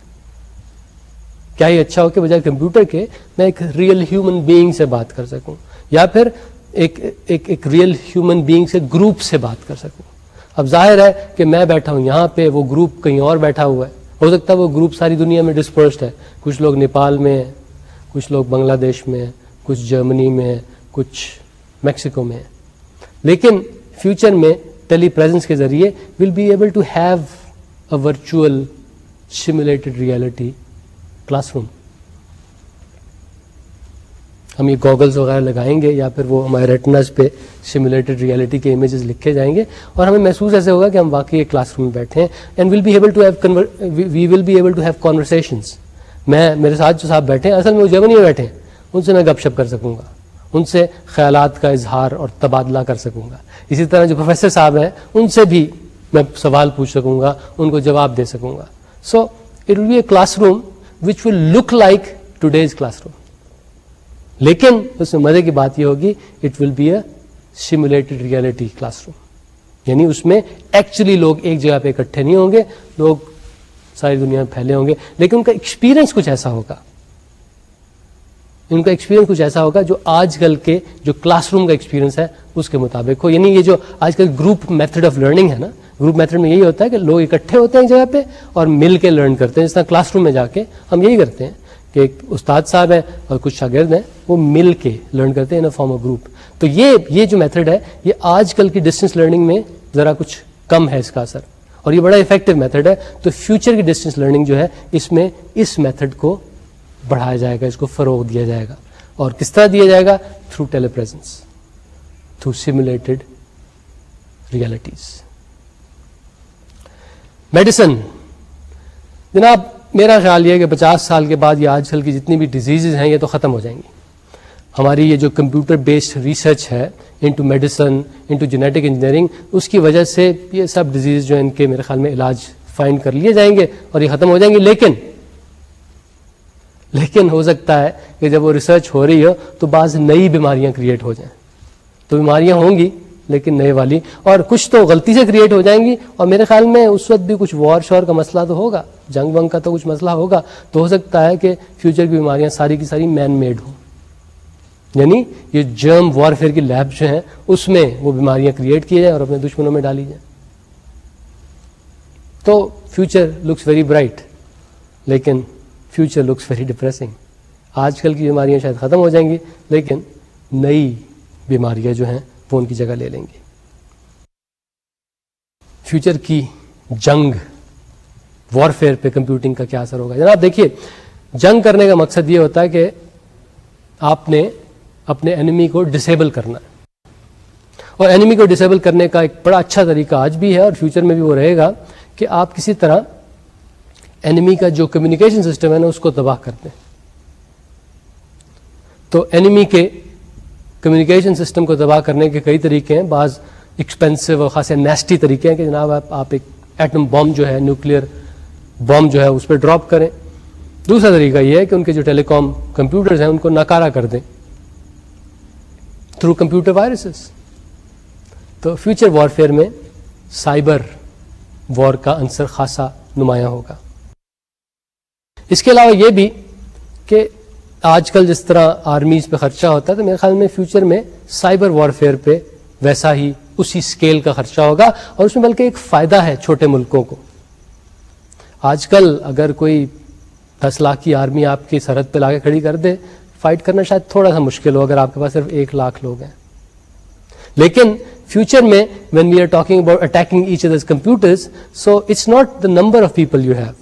کیا ہی اچھا ہو کہ بجائے کمپیوٹر کے میں ایک ریئل ہیومن بینگ سے بات کر سکوں, یا پھر ایک ریئل ہیومن بینگ سے گروپ سے بات کر سکوں. اب ظاہر ہے کہ میں بیٹھا ہوں یہاں پہ, وہ گروپ کہیں اور بیٹھا ہوا ہے, ہو سکتا ہے وہ گروپ ساری دنیا میں ڈسپرسڈ ہے, کچھ لوگ نیپال میں ہیں, کچھ لوگ بنگلہ دیش میں ہیں, کچھ جرمنی میں ہے, کچھ میکسیکو میں ہے. لیکن فیوچر میں ٹیلی پریزنس کے ذریعے will be able to have a virtual simulated reality classroom. ہم یہ گوگلز وغیرہ لگائیں گے یا پھر وہ ہمارے ریٹناز پہ سیمولیٹڈ ریئلٹی کے امیجز لکھے جائیں گے اور ہمیں محسوس ایسے ہوگا کہ ہم واقعی ایک کلاس روم میں بیٹھے ہیں. And we will be able to have conversations. میرے ساتھ جو صاحب بیٹھے ہیں اصل میں وہ جرمنی میں بیٹھے ہیں, ان سے میں گپ شپ کر سکوں گا, ان سے خیالات کا اظہار اور تبادلہ کر سکوں گا. اسی طرح جو پروفیسر صاحب ہیں ان سے بھی میں سوال پوچھ سکوں گا, ان کو جواب دے سکوں گا. So it will be a classroom which will look like today's classroom. لیکن اس میں مزے کی بات یہ ہوگی it will be a simulated reality classroom. یعنی اس میں ایکچولی لوگ ایک جگہ پہ اکٹھے نہیں ہوں گے, لوگ ساری دنیا میں پھیلے ہوں گے, لیکن ان کا ایکسپیرئنس کچھ ایسا ہوگا, ان کا ایکسپیرینس کچھ ایسا ہوگا جو آج کل کے جو کلاس روم کا ایکسپیرینس ہے اس کے مطابق ہو. یعنی یہ جو آج کل گروپ میتھڈ آف لرننگ ہے نا, گروپ میتھڈ میں یہی ہوتا ہے کہ لوگ اکٹھے ہوتے ہیں ایک جگہ پہ اور مل کے لرن کرتے ہیں. جس طرح کلاس روم میں جا کے ہم یہی کرتے ہیں کہ ایک استاد صاحب ہیں اور کچھ شاگرد ہیں, وہ مل کے لرن کرتے ہیں ان اے فارم آف گروپ. تو یہ جو میتھڈ ہے یہ آج کل کی ڈسٹینس لرننگ میں ذرا کچھ کم ہے اس کا اثر, اور یہ بڑا افیکٹو میتھڈ ہے. تو فیوچر کی ڈسٹینس لرننگ جو ہے اس میں اس میتھڈ کو بڑھایا جائے گا, اس کو فروغ دیا جائے گا. اور کس طرح دیا جائے گا؟ Through telepresence, through simulated realities. Medicine جناب, میرا خیال یہ ہے کہ 50 سال کے بعد یہ آج کل کی جتنی بھی ڈیزیزز ہیں یہ تو ختم ہو جائیں گی. ہماری یہ جو کمپیوٹر بیسڈ ریسرچ ہے into medicine, into genetic engineering, اس کی وجہ سے یہ سب ڈیزیز جو ہیں ان کے میرے خیال میں علاج فائنڈ کر لیے جائیں گے اور یہ ختم ہو جائیں گے. لیکن ہو سکتا ہے کہ جب وہ ریسرچ ہو رہی ہو تو بعض نئی بیماریاں کریٹ ہو جائیں. تو بیماریاں ہوں گی لیکن نئے والی, اور کچھ تو غلطی سے کریٹ ہو جائیں گی. اور میرے خیال میں اس وقت بھی کچھ وار شور کا مسئلہ تو ہوگا, جنگ ونگ کا تو کچھ مسئلہ ہوگا. تو ہو سکتا ہے کہ فیوچر کی بیماریاں ساری کی ساری مین میڈ ہوں, یعنی یہ جرم وارفیئر کی لیب جو ہیں اس میں وہ بیماریاں کریٹ کی جائیں اور اپنے دشمنوں میں ڈالی جائیں. تو فیوچر لکس ویری برائٹ, لیکن فیوچر لکس ویری ڈپریسنگ. آج کل کی بیماریاں شاید ختم ہو جائیں گی لیکن نئی بیماریاں جو ہیں وہ ان کی جگہ لے لیں گی. فیوچر کی جنگ وارفیئر پہ کمپیوٹنگ کا کیا اثر ہوگا؟ جناب دیکھیے, جنگ کرنے کا مقصد یہ ہوتا ہے کہ آپ نے اپنے اینیمی کو ڈسیبل کرنا ہے, اور اینیمی کو ڈسیبل کرنے کا ایک بڑا اچھا طریقہ آج بھی ہے اور فیوچر میں بھی وہ رہے گا کہ آپ کسی طرح اینیمی کا جو کمیونیکیشن سسٹم ہے نا اس کو تباہ کرتے ہیں. تو اینیمی کے کمیونیکیشن سسٹم کو تباہ کرنے کے کئی طریقے ہیں. بعض ایکسپینسو اور خاصے نیسٹی طریقے ہیں کہ جناب آپ ایک ایٹم بم جو ہے, نیوکلیئر بم جو ہے اس پہ ڈراپ کریں. دوسرا طریقہ یہ ہے کہ ان کے جو ٹیلی کام کمپیوٹرز ہیں ان کو ناکارہ کر دیں تھرو کمپیوٹر وائرسز. تو فیوچر وارفیئر میں سائبر وار کا عنصر خاصا نمایاں ہوگا. اس کے علاوہ یہ بھی کہ آج کل جس طرح آرمیز پہ خرچہ ہوتا ہے تو میرے خیال میں فیوچر میں سائبر وارفیئر پہ ویسا ہی اسی سکیل کا خرچہ ہوگا, اور اس میں بلکہ ایک فائدہ ہے چھوٹے ملکوں کو. آج کل اگر کوئی 10 لاکھ کی آرمی آپ کی سرحد پہ لا کے کھڑی کر دے, فائٹ کرنا شاید تھوڑا سا مشکل ہو اگر آپ کے پاس صرف 1 لاکھ لوگ ہیں. لیکن فیوچر میں when we are talking about attacking each other's computers, so it's not the number of people you have,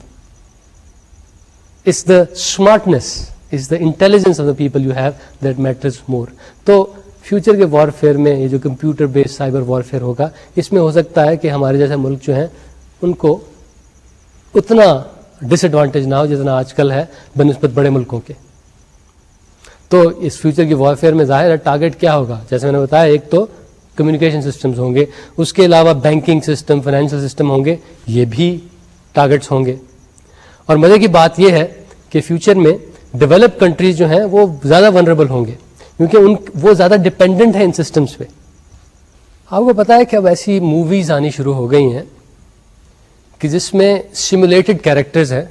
it's the smartness, it's the intelligence of the people you have that matters more. تو future کے warfare میں یہ جو computer بیس cyber warfare ہوگا اس میں ہو سکتا ہے کہ ہمارے جیسے ملک جو ہیں ان کو اتنا ڈس ایڈوانٹیج نہ ہو جتنا آج کل ہے بنسبت بڑے ملکوں کے. تو اس فیوچر کی وارفیئر میں ظاہر ہے ٹارگیٹ کیا ہوگا؟ جیسے میں نے بتایا, ایک تو کمیونیکیشن سسٹمز ہوں گے, اس کے علاوہ بینکنگ سسٹم, فائنینشیل سسٹم ہوں گے, یہ بھی ٹارگیٹس ہوں گے. اور مزے کی بات یہ ہے کہ فیوچر میں ڈیولپ کنٹریز جو ہیں وہ زیادہ ونریبل ہوں گے کیونکہ وہ زیادہ ڈپینڈنٹ ہیں ان سسٹمز پہ. آپ کو پتا ہے کہ اب ایسی موویز آنی شروع ہو گئی ہیں کہ جس میں سیمولیٹڈ کیریکٹرز ہیں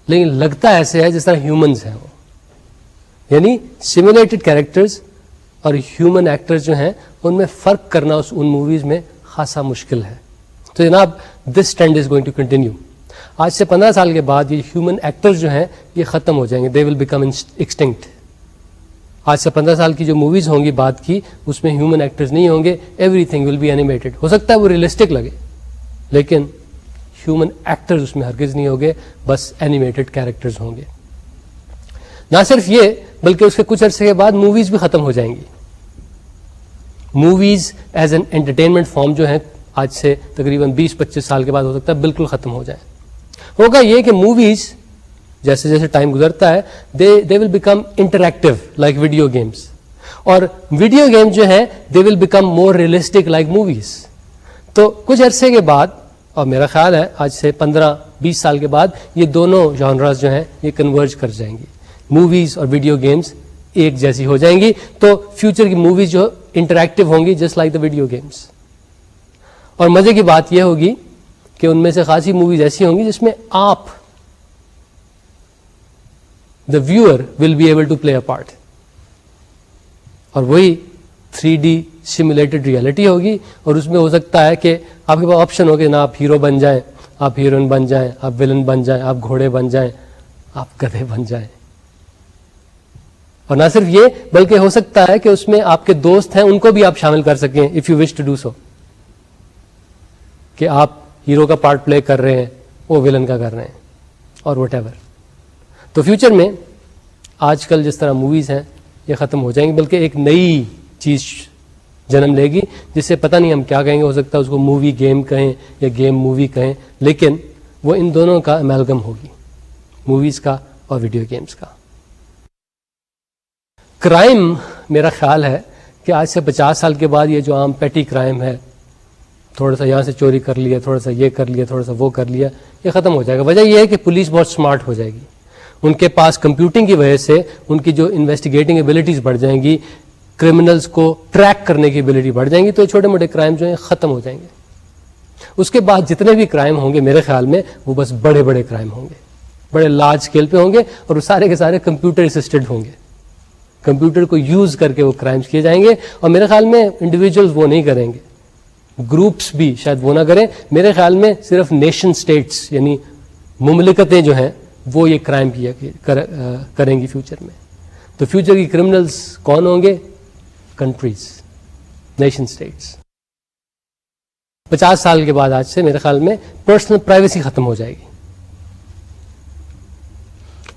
لیکن لگتا ایسے ہے جس طرح ہیومنز ہیں وہ, یعنی سیمولیٹڈ کیریکٹرز اور ہیومن ایکٹرز جو ہیں ان میں فرق کرنا ان موویز میں خاصا مشکل ہے. تو جناب this trend is going to continue. آج سے 15 سال کے بعد یہ ہیومن ایکٹرز جو ہیں یہ ختم ہو جائیں گے, دے ول بیکم ایکسٹنکٹ. آج سے 15 سال کی جو موویز ہوں گی بات کی، اس میں ہیومن ایکٹرز نہیں ہوں گے، everything will be animated. ہو سکتا ہے وہ ریئلسٹک لگے لیکن ہیومن ایکٹرز اس میں ہرگز نہیں ہوں گے، بس اینیمیٹڈ کیریکٹرز ہوں گے. نہ صرف یہ بلکہ اس کے کچھ عرصے کے بعد موویز بھی ختم ہو جائیں گی. Movies as an entertainment form جو ہیں آج سے تقریباً 20-25 سال کے بعد ہو سکتا ہے بالکل ختم ہو جائیں. ہوگا یہ کہ موویز جیسے جیسے ٹائم گزرتا ہے they will become interactive like video games, اور ویڈیو گیم جو ہیں they will become more realistic like movies. تو کچھ عرصے کے بعد، اور میرا خیال ہے آج سے 15-20 سال کے بعد، یہ دونوں جانراز جو ہیں یہ کنورج کر جائیں گی. موویز اور ویڈیو گیمز ایک جیسی ہو جائیں گی. تو فیوچر کی موویز جو انٹریکٹیو ہوں گی just like the video games. اور مزے کی بات یہ ہوگی کہ ان میں سے خاصی موویز ایسی ہوں گی جس میں آپ the viewer will be able to play a part, اور وہی 3D سیمولیٹڈ ریئلٹی ہوگی. اور اس میں ہو سکتا ہے کہ آپ کے پاس آپشن ہوگا نا، آپ ہیرو بن جائیں، آپ ہیروئن بن جائیں، آپ ویلن بن جائیں، آپ گھوڑے بن جائیں، آپ گدھے بن جائیں. اور نہ صرف یہ بلکہ ہو سکتا ہے کہ اس میں آپ کے دوست ہیں ان کو بھی آپ شامل کر سکیں if you wish to do so, کہ آپ ہیرو کا پارٹ پلے کر رہے ہیں، وہ ویلن کا کر رہے ہیں، اور وٹ ایور. تو فیوچر میں آج کل جس طرح موویز ہیں یہ ختم ہو جائیں گی، بلکہ ایک نئی چیز جنم لے گی جس سے پتہ نہیں ہم کیا کہیں گے. ہو سکتا ہے اس کو مووی گیم کہیں یا گیم مووی کہیں، لیکن وہ ان دونوں کا امیلگم ہوگی، موویز کا اور ویڈیو گیمز کا. کرائم میرا خیال ہے کہ آج سے 50 سال کے بعد یہ جو عام پیٹی کرائم ہے، تھوڑا سا یہاں سے چوری کر لیا، تھوڑا سا یہ کر لیا، تھوڑا سا وہ کر لیا، یہ ختم ہو جائے گا. وجہ یہ ہے کہ پولیس بہت سمارٹ ہو جائے گی، ان کے پاس کمپیوٹنگ کی وجہ سے ان کی جو انویسٹیگیٹنگ ایبلٹیز بڑھ جائیں گی، کرمنلز کو ٹریک کرنے کی ایبلٹی بڑھ جائیں گی، تو چھوٹے موٹے کرائم جو ہیں ختم ہو جائیں گے. اس کے بعد جتنے بھی کرائم ہوں گے میرے خیال میں وہ بس بڑے بڑے کرائم ہوں گے، بڑے لارج اسکیل پہ ہوں گے، اور وہ سارے کے سارے کمپیوٹر اسسٹڈ ہوں گے. کمپیوٹر کو یوز کر کے وہ کرائمز کیے جائیں گے، اور میرے خیال میں انڈیویجولز وہ نہیں کریں گے، گروپس بھی شاید وہ نہ کریں. میرے خیال میں صرف نیشن سٹیٹس یعنی مملکتیں جو ہیں وہ یہ کرائم کریں گی فیوچر میں. تو فیوچر کی کرمنلز کون ہوں گے؟ Countries, nation status. 50 سال کے بعد آج سے میرے خیال میں پرسنل پرائیویسی ختم ہو جائے گی.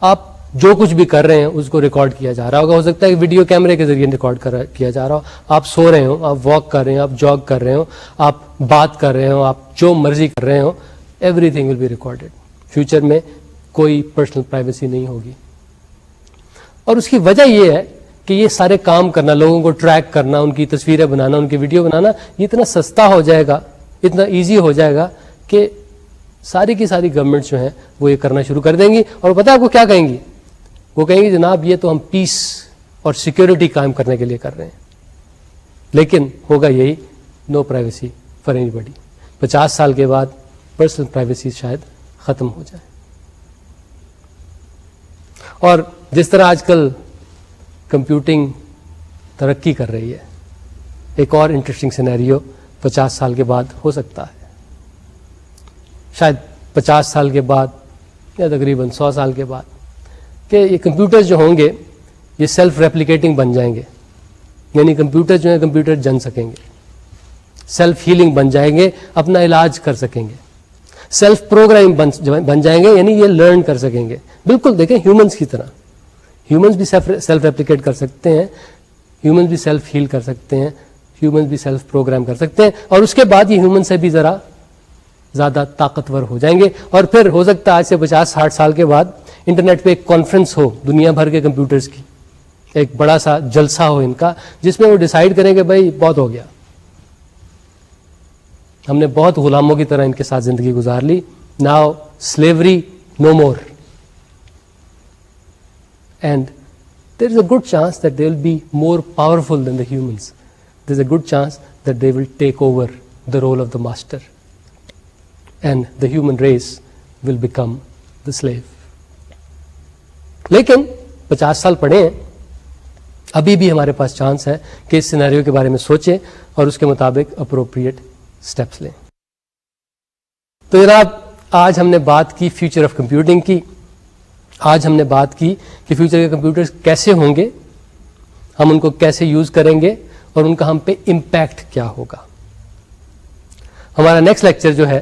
آپ جو کچھ بھی کر رہے ہیں اس کو ریکارڈ کیا جا رہا ہوگا. ہو سکتا ہے کہ ویڈیو کیمرے کے ذریعے ریکارڈ کیا جا رہا ہو. آپ سو رہے ہوں، آپ واک کر رہے ہیں، آپ جاگ کر رہے ہوں، آپ بات کر رہے ہوں، آپ جو مرضی کر رہے ہوں، everything will be recorded. Future میں کوئی پرسنل پرائیویسی نہیں ہوگی. اور اس کی وجہ یہ ہے کہ یہ سارے کام کرنا، لوگوں کو ٹریک کرنا، ان کی تصویریں بنانا، ان کی ویڈیو بنانا، یہ اتنا سستا ہو جائے گا، اتنا ایزی ہو جائے گا کہ ساری کی ساری گورنمنٹس جو ہیں وہ یہ کرنا شروع کر دیں گی. اور پتہ ہے آپ کو کیا کہیں گی؟ وہ کہیں گے جناب یہ تو ہم پیس اور سیکیورٹی قائم کرنے کے لیے کر رہے ہیں، لیکن ہوگا یہی نو پرائیویسی فار اینی باڈی. 50 سال کے بعد پرسنل پرائیویسی شاید ختم ہو جائے. اور جس طرح آج کل کمپیوٹنگ ترقی کر رہی ہے، ایک اور انٹرسٹنگ سینیریو 50 سال کے بعد ہو سکتا ہے. شاید 50 سال کے بعد یا تقریباً 100 سال کے بعد کہ یہ کمپیوٹرز جو ہوں گے یہ سیلف ریپلیکیٹنگ بن جائیں گے. یعنی کمپیوٹر جو ہیں کمپیوٹر جن سکیں گے، سیلف ہیلنگ بن جائیں گے، اپنا علاج کر سکیں گے. سیلف پروگرامنگ بن جائیں گے، یعنی یہ لرن کر سکیں گے. بالکل دیکھیں ہیومنز کی طرح، ہیومنز بھی سیلف ریپلیکیٹ کر سکتے ہیں، ہیومنز بھی سیلف ہیل کر سکتے ہیں، ہیومنز بھی سیلف پروگرام کر سکتے ہیں. اور اس کے بعد یہ ہیومن سے بھی ذرا زیادہ طاقتور ہو جائیں گے. اور پھر ہو سکتا ہے آج سے 50-60 سال کے بعد انٹرنیٹ پہ ایک کانفرنس ہو دنیا بھر کے کمپیوٹرز کی، ایک بڑا سا جلسہ ہو ان کا، جس میں وہ ڈیسائیڈ کریں کہ بھائی بہت ہو گیا، ہم نے بہت غلاموں کی طرح ان کے ساتھ زندگی گزار لی. Now slavery no more. And there is a good chance that they will be more powerful than the humans. There is a good chance that they will take over the role of the master and the human race will become the slave. لیکن 50 سال پڑے ہیں، ابھی بھی ہمارے پاس chance ہے کہ اس scenario کے بارے میں سوچیں اور اس کے مطابق اپروپریٹ سٹیپس لیں. تو جناب آج ہم نے بات کی فیوچر آف کمپیوٹنگ کی. آج ہم نے بات کی کہ فیوچر کے کمپیوٹرز کیسے ہوں گے، ہم ان کو کیسے یوز کریں گے اور ان کا ہم پہ امپیکٹ کیا ہوگا. ہمارا نیکسٹ لیکچر جو ہے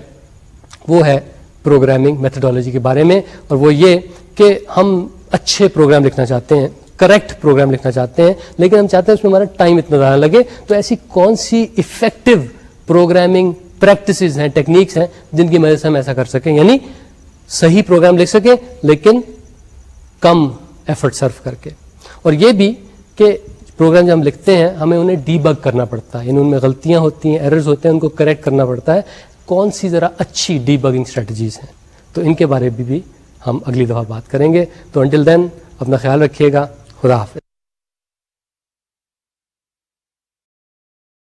وہ ہے پروگرامنگ میتھڈالوجی کے بارے میں, اور وہ یہ کہ ہم اچھے پروگرام لکھنا چاہتے ہیں, کریکٹ پروگرام لکھنا چاہتے ہیں, لیکن ہم چاہتے ہیں اس میں ہمارا ٹائم اتنا زیادہ لگے. تو ایسی کون سی افیکٹو پروگرامنگ پریکٹسز ہیں, ٹیکنیکس ہیں, جن کی مدد سے ہم ایسا کر سکیں, یعنی صحیح پروگرام لکھ سکیں لیکن کم ایفرٹ صرف کر کے. اور یہ بھی کہ پروگرام جب ہم لکھتے ہیں ہمیں انہیں ڈی بگ کرنا پڑتا ہے, یعنی ان میں غلطیاں ہوتی ہیں, ایررز ہوتے ہیں, ان کو کریکٹ کرنا پڑتا ہے. کون سی ذرا اچھی ڈی بگنگ اسٹریٹجیز ہیں, تو ان کے بارے میں بھی ہم اگلی دفعہ بات کریں گے. تو انٹل دین اپنا خیال رکھیے گا. خدا حافظ.